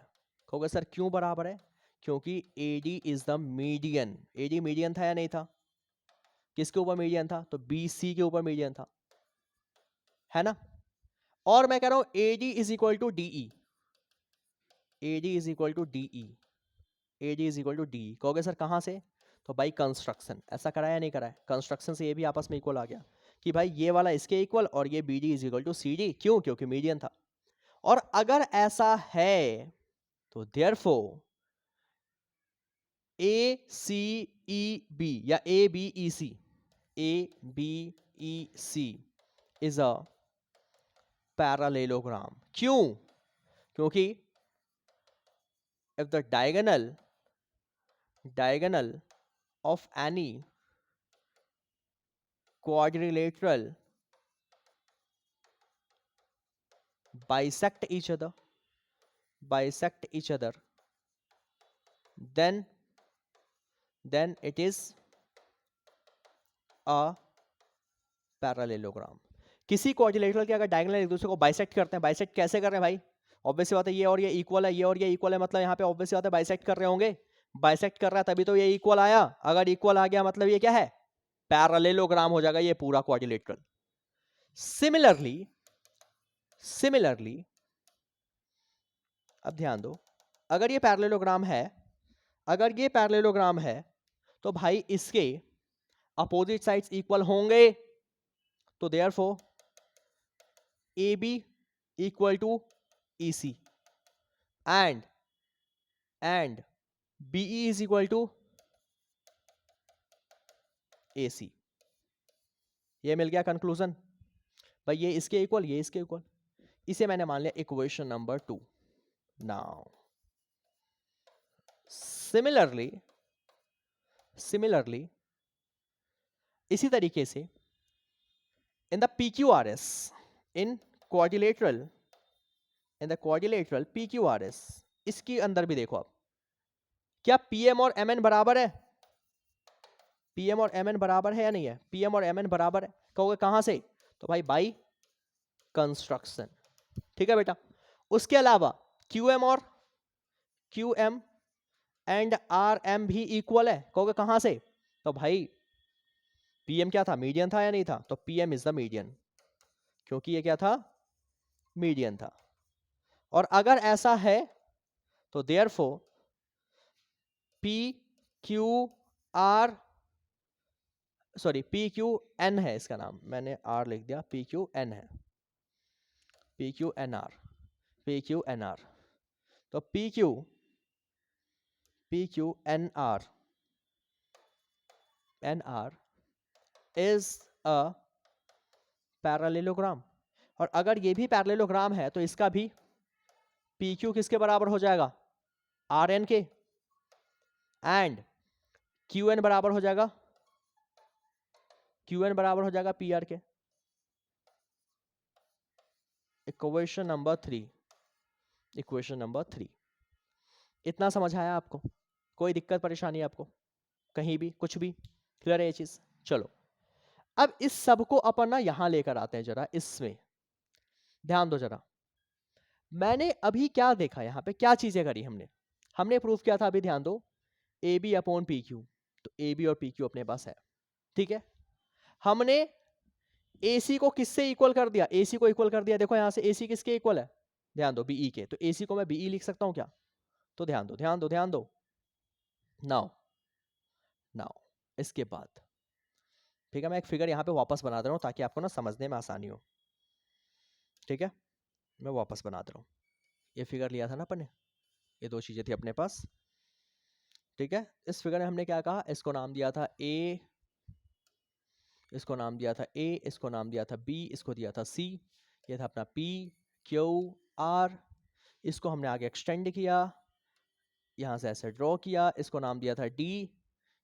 कहोगे सर क्यों बराबर है? क्योंकि AD is the median. AD median था या नहीं था? किसके ऊपर मीडियन था? तो BC के ऊपर मीडियन था, है ना। और मैं कह रहा हूं AD is equal to DE, AD is equal to DE, AD is equal to DE। कहोगे सर कहां से? तो भाई कंस्ट्रक्शन, ऐसा कराया नहीं कराया? कंस्ट्रक्शन से ये भी आपस में इक्वल आ गया कि भाई ये वाला इसके इक्वल और ये BD is equal to CD। क्यों? क्योंकि मीडियन था। और अगर ऐसा है तो देयरफॉर ACEB या ABEC, ABEC is a parallelogram. क्यों? क्योंकि if the diagonal of any quadrilateral bisect each other, then it is a parallelogram। किसी क्वाड्रिलेटरल के अगर डायगोनल एक दूसरे को बाइसेक्ट करते हैं, बाइसेक्ट कैसे कर रहे हैं भाई? ऑब्वियस सी बात है, ये और ये इक्वल है, ये और ये इक्वल है, मतलब यहाँ पे ऑब्वियस सी बात है बाइसेक्ट कर रहे होंगे। बाइसेक्ट कर रहा है तभी तो ये इक्वल आया, अगर इक्वल आ गया मतलब ये क्या है? पैरेललोग्राम हो जाएगा ये पूरा क्वाड्रिलेटरल। सिमिलरली अब ध्यान दो, अगर ये पैरेललोग्राम है, तो भाई इसके अपोजिट साइड्स इक्वल होंगे, तो देयरफॉर AB equal to EC and BE is equal to AC। ये मिल गया कंक्लूजन भाई, ये इसके इक्वल, ये इसके इक्वल। इसे मैंने मान लिया इक्वेशन नंबर 2। नाउ सिमिलरली इसी तरीके से in the PQRS, in quadrilateral PQRS, इसके अंदर भी देखो आप, क्या PM और MN बराबर है? PM और MN बराबर है या नहीं है? PM और MN बराबर है। कहोगे कहां से? तो भाई बाई कंस्ट्रक्शन, ठीक है बेटा। उसके अलावा क्यू एम और Q M and R M भी इक्वल है, कहोगे कहां से? तो भाई पीएम क्या था, मीडियन था या नहीं था? तो पीएम इज द मीडियन, क्योंकि ये क्या था, मीडियन था। और अगर ऐसा है तो therefore P Q R, sorry P Q N है इसका नाम, मैंने आर लिख दिया, पी क्यू एन है, P Q N R, P Q N R. तो P Q N R, N R is a parallelogram. और अगर ये भी पैरेललोग्राम है तो इसका भी पी क्यू किसके बराबर हो जाएगा, आर एन के, एंड क्यू एन बराबर हो जाएगा, क्यू एन बराबर हो जाएगा पी आर के। Equation number 3, equation number 3। इतना समझ आया आपको? कोई दिक्कत परेशानी आपको कहीं भी, कुछ भी क्लियर है ये चीज? चलो अब इस सब को अपन ना यहां लेकर आते हैं जरा, इसमें ध्यान दो जरा। मैंने अभी क्या देखा, यहां पे क्या चीजें करी हमने, हमने प्रूफ किया था अभी, ध्यान दो, A B upon P Q. तो ए बी और पी क्यू अपने पास है, ठीक है। हमने AC को किससे इक्वल कर दिया, AC को इक्वल कर दिया, देखो यहां से AC किसके इक्वल है, ध्यान दो BE के। तो AC को मैं BE लिख सकता हूं क्या? तो ध्यान दो ध्यान दो ध्यान दो, नाउ नाउ इसके बाद, ठीक है, मैं एक फिगर यहां पे वापस बना दे रहा हूं ताकि आपको ना समझने में आसानी हो, ठीक है। मैं वापस बना दे रहा हूं, ये फिगर लिया था ना अपन ने, ये दो चीजें थी अपने पास, ठीक है। इस फिगर में हमने क्या कहा, इसको नाम दिया था A, इसको नाम दिया था A, इसको नाम दिया था B, इसको दिया था C, ये था अपना P Q R। इसको हमने आगे एक्सटेंड किया, यहां से ऐसे ड्रॉ किया, इसको नाम दिया था D,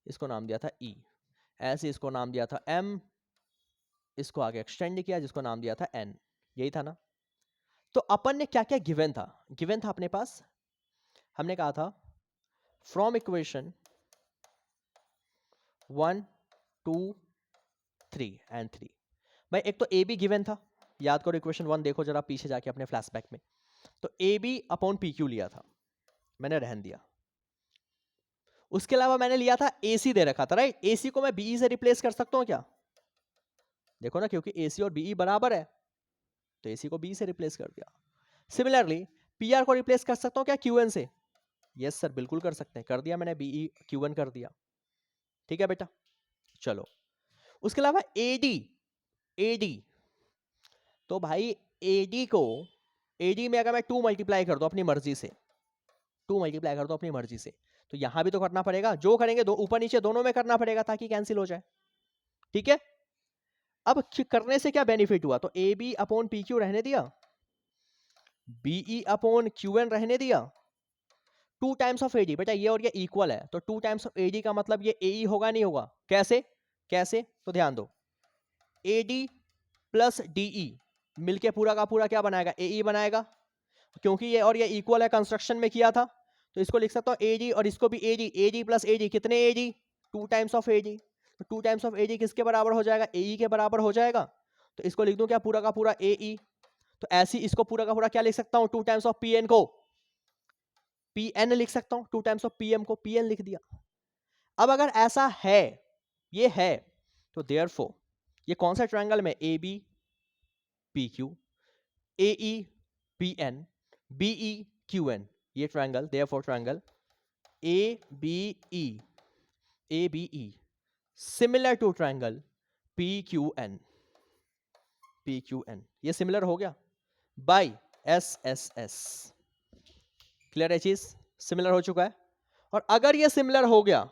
इसको नाम दिया था E, ऐसे इसको नाम दिया था M, इसको आगे एक्सटेंड किया जिसको नाम दिया था N। यही था ना? तो अपन ने क्या क्या गिवन था, गिवन था अपने पास, हमने कहा था फ्रॉम इक्वेशन 1 2 3 एंड 3। भाई एक तो ए बी गिवन था, याद करो इक्वेशन 1 देखो जरा पीछे जाके अपने फ्लैशबैक में। तो A B upon P Q लिया था, मैंने रहन दिया। उसके अलावा मैंने लिया था AC दे रखा था, राइट। AC को मैं BE से रिप्लेस कर सकता हूं क्या? देखो ना, क्योंकि AC और BE बराबर है तो AC को BE से रिप्लेस कर दिया। सिमिलरली PR को रिप्लेस कर सकता हूं क्या QN से? यस सर, बिल्कुल कर सकते हैं, कर दिया मैंने, BE QN कर दिया, ठीक है बेटा। चलो उसके अलावा AD, तो भाई AD में अगर मैं 2 मल्टीप्लाई कर दूं अपनी मर्जी से, 2 मल्टीप्लाई कर दो अपनी मर्जी से, तो यहां भी तो करना पड़ेगा, जो करेंगे दो ऊपर नीचे दोनों में करना पड़ेगा ताकि कैंसिल हो जाए, ठीक है। अब करने से क्या बेनिफिट हुआ, तो A B upon P Q रहने दिया, बीई अपॉन क्यू एन रहने दिया, 2 टाइम्स ऑफ एडी, बेटा ये और ये इक्वल है तो 2 टाइम्स ऑफ एडी का मतलब ये एई होगा नहीं होगा, कैसे कैसे? तो ध्यान दो, एडी प्लस डीई मिलके पूरा का पूरा क्या बनाएगा, एई बनाएगा। क्योंकि ये और ये इक्वल है, कंस्ट्रक्शन में किया था, तो इसको लिख सकता हूं एडी और इसको भी एडी, एडी प्लस एडी कितने एडी, 2 टाइम्स ऑफ एडी। तो 2 टाइम्स ऑफ एडी किसके बराबर हो जाएगा, एई के बराबर हो जाएगा। तो इसको लिख दूं क्या, पूरा का पूरा एई। तो ऐसे ही इसको पूरा का पूरा क्या लिख सकता हूं, 2 टाइम्स ऑफ पीएन को पीएन लिख सकता हूं, 2 टाइम्स ऑफ पीएम को पीएन लिख दिया। अब अगर ऐसा है, ये है, तो देयरफॉर ये कौन सा ट्रायंगल में, A B P Q, A E P N, B E Q N, ये triangle, therefore triangle A B E similar to triangle P Q N, ये सिमिलर हो गया by S S S. Clear है चीज, similar हो चुका है। और अगर ये सिमिलर हो गया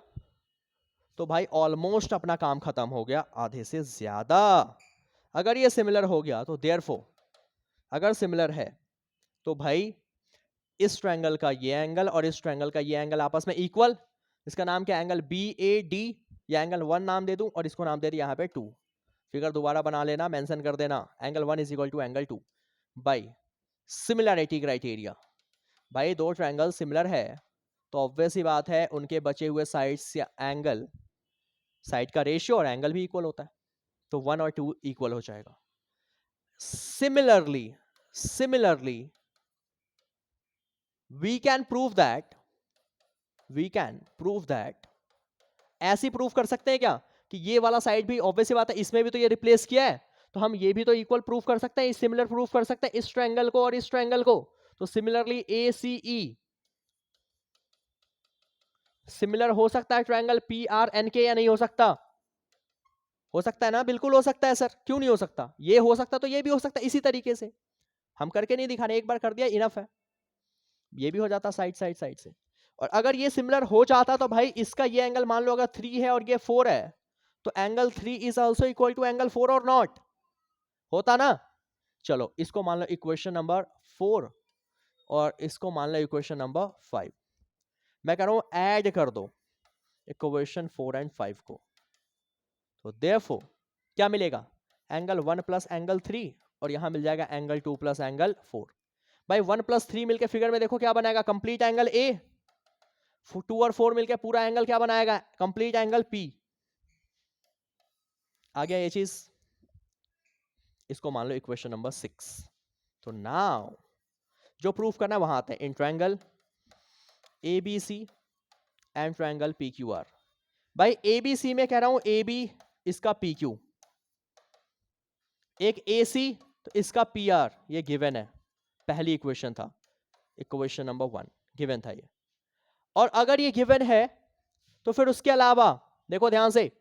तो भाई ऑलमोस्ट अपना काम खत्म हो गया, आधे से ज्यादा। अगर ये सिमिलर हो गया तो देयरफॉर अगर सिमिलर है तो भाई इस ट्रायंगल का ये एंगल और इस ट्रायंगल का ये एंगल आपस में इक्वल, इसका नाम क्या, एंगल BAD, ये एंगल 1 नाम दे दूं और इसको नाम दे दिया यहाँ पे 2। फिगर दोबारा बना लेना, मेंशन कर देना, angle 1 is equal to angle 2 by similarity criteria. भाई दो ट्रायंगल सिमिलर है तो ऑब्वियस ही बात है उनके बचे हुए साइड्स या एंगल, साइड का रेशियो और एंगल भी इक्वल होता है, तो 1 और 2 इक्वल हो जाएगा। Similarly, we can prove that, ऐसी प्रूव कर सकते हैं क्या कि ये वाला साइड भी ऑब्वियस सी बात है, इसमें भी तो ये रिप्लेस किया है, तो हम ये भी तो इक्वल प्रूव कर सकते हैं, सिमिलर प्रूव कर सकते हैं इस ट्रायंगल को और इस ट्रायंगल को। तो सिमिलरली ACE सिमिलर हो सकता है ट्रायंगल PRNK या नहीं हो सकता? हो सकता है ना, बिल्कुल हो सकता है सर, क्यों नहीं हो सकता? ये हो सकता तो ये भी हो सकता है इसी तरीके से। हम करके नहीं दिखा रहे, एक बार कर दिया इनफ है। ये भी हो जाता साइड से। और अगर ये सिमिलर हो जाता तो भाई इसका ये एंगल मान लो अगर 3 है और ये 4 है, तो angle 3 is also equal to angle 4 और नॉट होता ना। चलो इसको मान लो इक्वेशन नंबर 4 और इसको मान लो इक्वेशन नंबर 5। मैं कह रहा हूं ऐड कर दो इक्वेशन 4 एंड 5 को, तो देयरफॉर क्या मिलेगा? एंगल 1 प्लस एंगल 3 और यहां मिल जाएगा एंगल 2 प्लस एंगल 4। भाई 1 प्लस 3 मिलकर फिगर में देखो क्या बनाएगा? Complete angle A। 2 और 4 मिलकर पूरा एंगल क्या बनाएगा? Complete angle P। आ गया ये चीज? इसको मान लो इक्वेशन नंबर 6। तो नाउ जो प्रूफ करना है वहां आते हैं, in triangle ABC and triangle PQR। भाई ABC में कह रहा हूं AB इसका PQ, एक AC तो इसका PR, ये गिवन है, पहली इक्वेशन था, इक्वेशन नंबर 1 गिवन था ये। और अगर ये गिवन है तो फिर उसके अलावा देखो ध्यान से,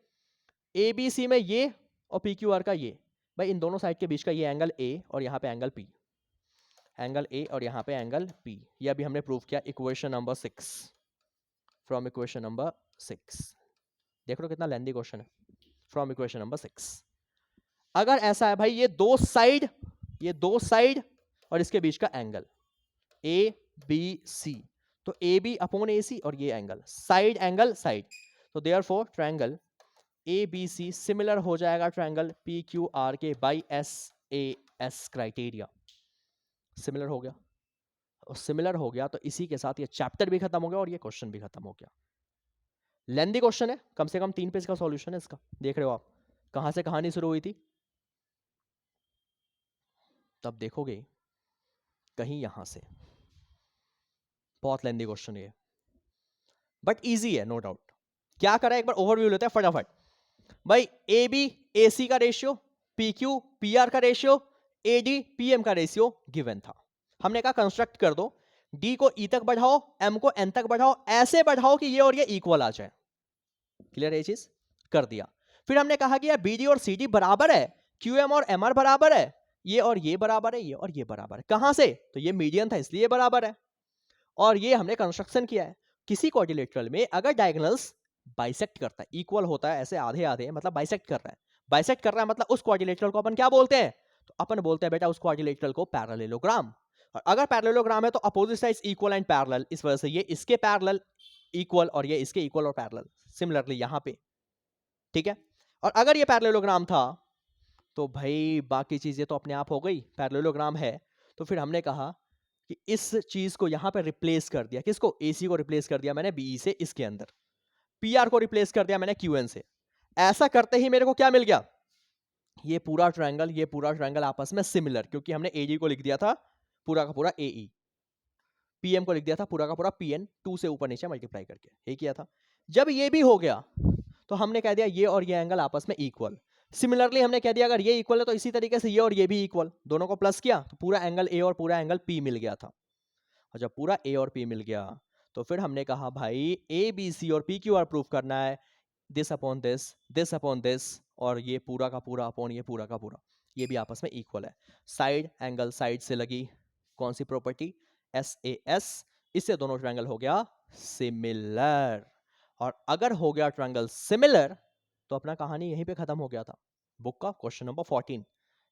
ABC में ये और PQR का ये, भाई इन दोनों साइड के बीच का ये एंगल A और यहाँ पे एंगल P, एंगल A और यहाँ पे एंगल P, ये अभी हमने प्रूव किया equation number 6, from equation number 6। देख लो कितना लेंथी क्वेश्चन है, फ्रॉम इक्वेशन नंबर 6। अगर ऐसा है भाई ये दो साइड और इसके बीच का एंगल ABC, तो AB अपॉन AC और ये एंगल साइड, तो देयरफॉर ट्रायंगल ABC सिमिलर हो जाएगा ट्रायंगल PQR के बाय SAS क्राइटेरिया। सिमिलर हो गया, और सिमिलर हो गया तो इसी के साथ ये चैप्टर भी खत्म हो गया और ये क्वेश्चन भी खत्म हो गया। लेंथी क्वेश्चन है, कम से कम 3 पेज का सॉल्यूशन है इसका। देख रहे हो आप कहां से कहानी शुरू हुई थी, तब देखोगे कहीं यहां से। बहुत लेंथी क्वेश्चन है बट इजी है नो डाउट। क्या करा एक बार ओवरव्यू लेते हैं फटाफट। भाई AB AC का रेशियो, PQ PR का रेशियो, AD PM का रेशियो गिवन था। हमने कहा कंस्ट्रक्ट कर दो, D को E तक बढ़ाओ, M को N तक बढ़ाओ, ऐसे बढ़ाओ कि ये और ये इक्वल आ जाए। क्लियर है ये चीज? कर दिया। फिर हमने कहा कि यार BD और CD बराबर है, QM और MR बराबर है, ये और ये बराबर है, ये और ये बराबर है। कहां से? तो ये मीडियन था इसलिए बराबर है। और ये हमने कंस्ट्रक्शन किया है, किसी क्वाड्रिलेटरल में अगर डायगोनल्स बाइसेक्ट करता है, इक्वल होता है ऐसे आधे आधे, मतलब बाइसेक्ट कर रहा है, मतलब उस क्वाड्रिलेटरल को अपन क्या बोलते हैं? तो अपन बोलते हैं बेटा उस क्वाड्रिलेटरल को पैरेललोग्राम। और अगर पैरेललोग्राम है तो opposite sides equal and parallel, इस वजह से ये इसके पैरेलल इक्वल और ये इसके इक्वल और पैरेलल, सिमिलरली यहां पे। ठीक है, और अगर ये पैरेललोग्राम था तो भाई बाकी चीजें तो अपने आप हो गई, पैरेललोग्राम है। तो फिर हमने कहा कि इस चीज को यहां पर रिप्लेस कर दिया, किसको? AC को रिप्लेस कर दिया मैंने BE से इसके अंदर, PR को रिप्लेस कर दिया मैंने QN से। ऐसा करते ही मेरे को क्या मिल गया? ये पूरा ट्रायंगल आपस में सिमिलर, क्योंकि हमने AD को लिख दिया था पूरा का पूरा AE, PM को लिख दिया था पूरा का पूरा PN, 2 से ऊपर नीचे मल्टीप्लाई करके, ये किया था। जब ये भी हो गया तो हमने कह दिया ये और ये एंगल आपस में इक्वल। सिमिलरली हमने कह दिया अगर ये इक्वल है तो इसी तरीके से ये और ये भी इक्वल, दोनों को प्लस किया तो पूरा एंगल A और पूरा एंगल P मिल गया था। और जब पूरा A और P मिल गया तो फिर हमने कहा भाई ABC और PQR प्रूफ करना है, दिस अपॉन दिस, और ये पूरा का पूरा अपॉन ये पूरा का पूरा, ये भी आपस में इक्वल है। साइड एंगल साइड से लगी कौन सी प्रॉपर्टी? SAS। इससे दोनों ट्रायंगल हो गया सिमिलर। और अगर हो गया ट्रायंगल सिमिलर तो अपना कहानी यहीं पे खत्म हो गया था। बुक का क्वेश्चन नंबर 14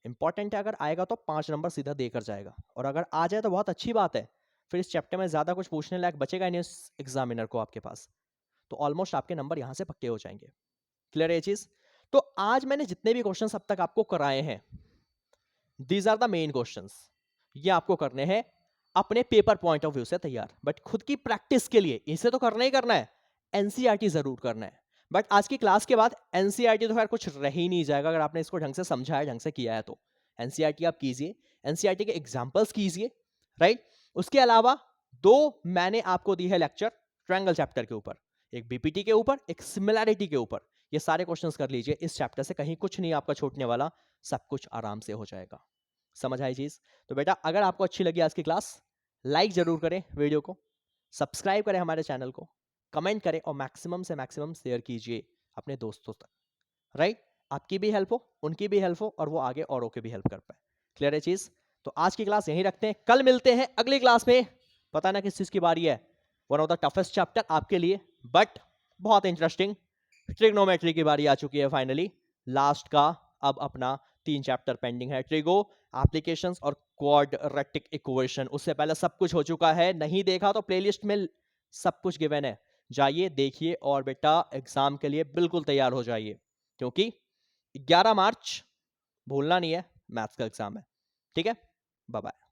इंपॉर्टेंट है, अगर आएगा तो 5 नंबर सीधा देकर जाएगा, और अगर आ जाए तो बहुत अच्छी बात है, फिर इस चैप्टर में ज्यादा कुछ पूछने लायक बचेगा नहीं इस एग्जामिनर को आपके पास, तो ऑलमोस्ट आपके नंबर यहां से पक्के हो जाएंगे। क्लियर है ये चीज? तो आज मैंने जितने भी क्वेश्चन अब तक आपको कराए हैं, these are the main questions, ये आपको करने हैं अपने पेपर पॉइंट ऑफ व्यू से तैयार, बट खुद की प्रैक्टिस के लिए इसे तो करना ही करना है, एनसीईआरटी जरूर करना है। बट आज की क्लास के बाद एनसीईआरटी तो खैर कुछ रह ही नहीं जाएगा अगर आपने इसको ढंग से समझा है, ढंग से किया है तो। एनसीईआरटी आप कीजिए, एनसीईआरटी के एग्जाम्पल्स कीजिए, राइट। उसके अलावा 2 मैंने आपको दी है लेक्चर ट्रायंगल चैप्टर के ऊपर, एक बीपीटी के ऊपर, एक सिमिलैरिटी के ऊपर। ये सारे क्वेश्चंस कर लीजिए, इस चैप्टर से कहीं कुछ नहीं आपका छूटने वाला, सब कुछ आराम से हो जाएगा। समझ आई चीज? तो बेटा अगर आपको अच्छी लगी आज की क्लास, लाइक जरूर करें वीडियो को, सब्सक्राइब करें हमारे चैनल को, कमेंट करें और मैक्सिमम से मैक्सिमम शेयर कीजिए अपने दोस्तों तक, राइट। आपकी भी हेल्प हो, उनकी भी हेल्प हो और वो आगे औरों की भी हेल्प कर पाए। क्लियर है चीज? तो आज की क्लास यहीं रखते हैं, कल मिलते हैं अगली क्लास में। पता ना किस चीज की बारी है, one of the toughest chapter आपके लिए, बट बहुत इंटरेस्टिंग, ट्रिग्नोमेट्री की बारी आ चुकी है फाइनली, लास्ट का। अब अपना 3 चैप्टर पेंडिंग है, ट्रिगो, एप्लीकेशंस और क्वाड्रेटिक इक्वेशन। उससे पहले सब कुछ हो चुका है, नहीं देखा तो प्लेलिस्ट में सब कुछ गिवन है, जाइए देखिए और बेटा एग्जाम के लिए बिल्कुल तैयार हो जाइए, क्योंकि 11 मार्च भूलना नहीं है, मैथ्स का एग्जाम है। ठीक है, बाय बाय।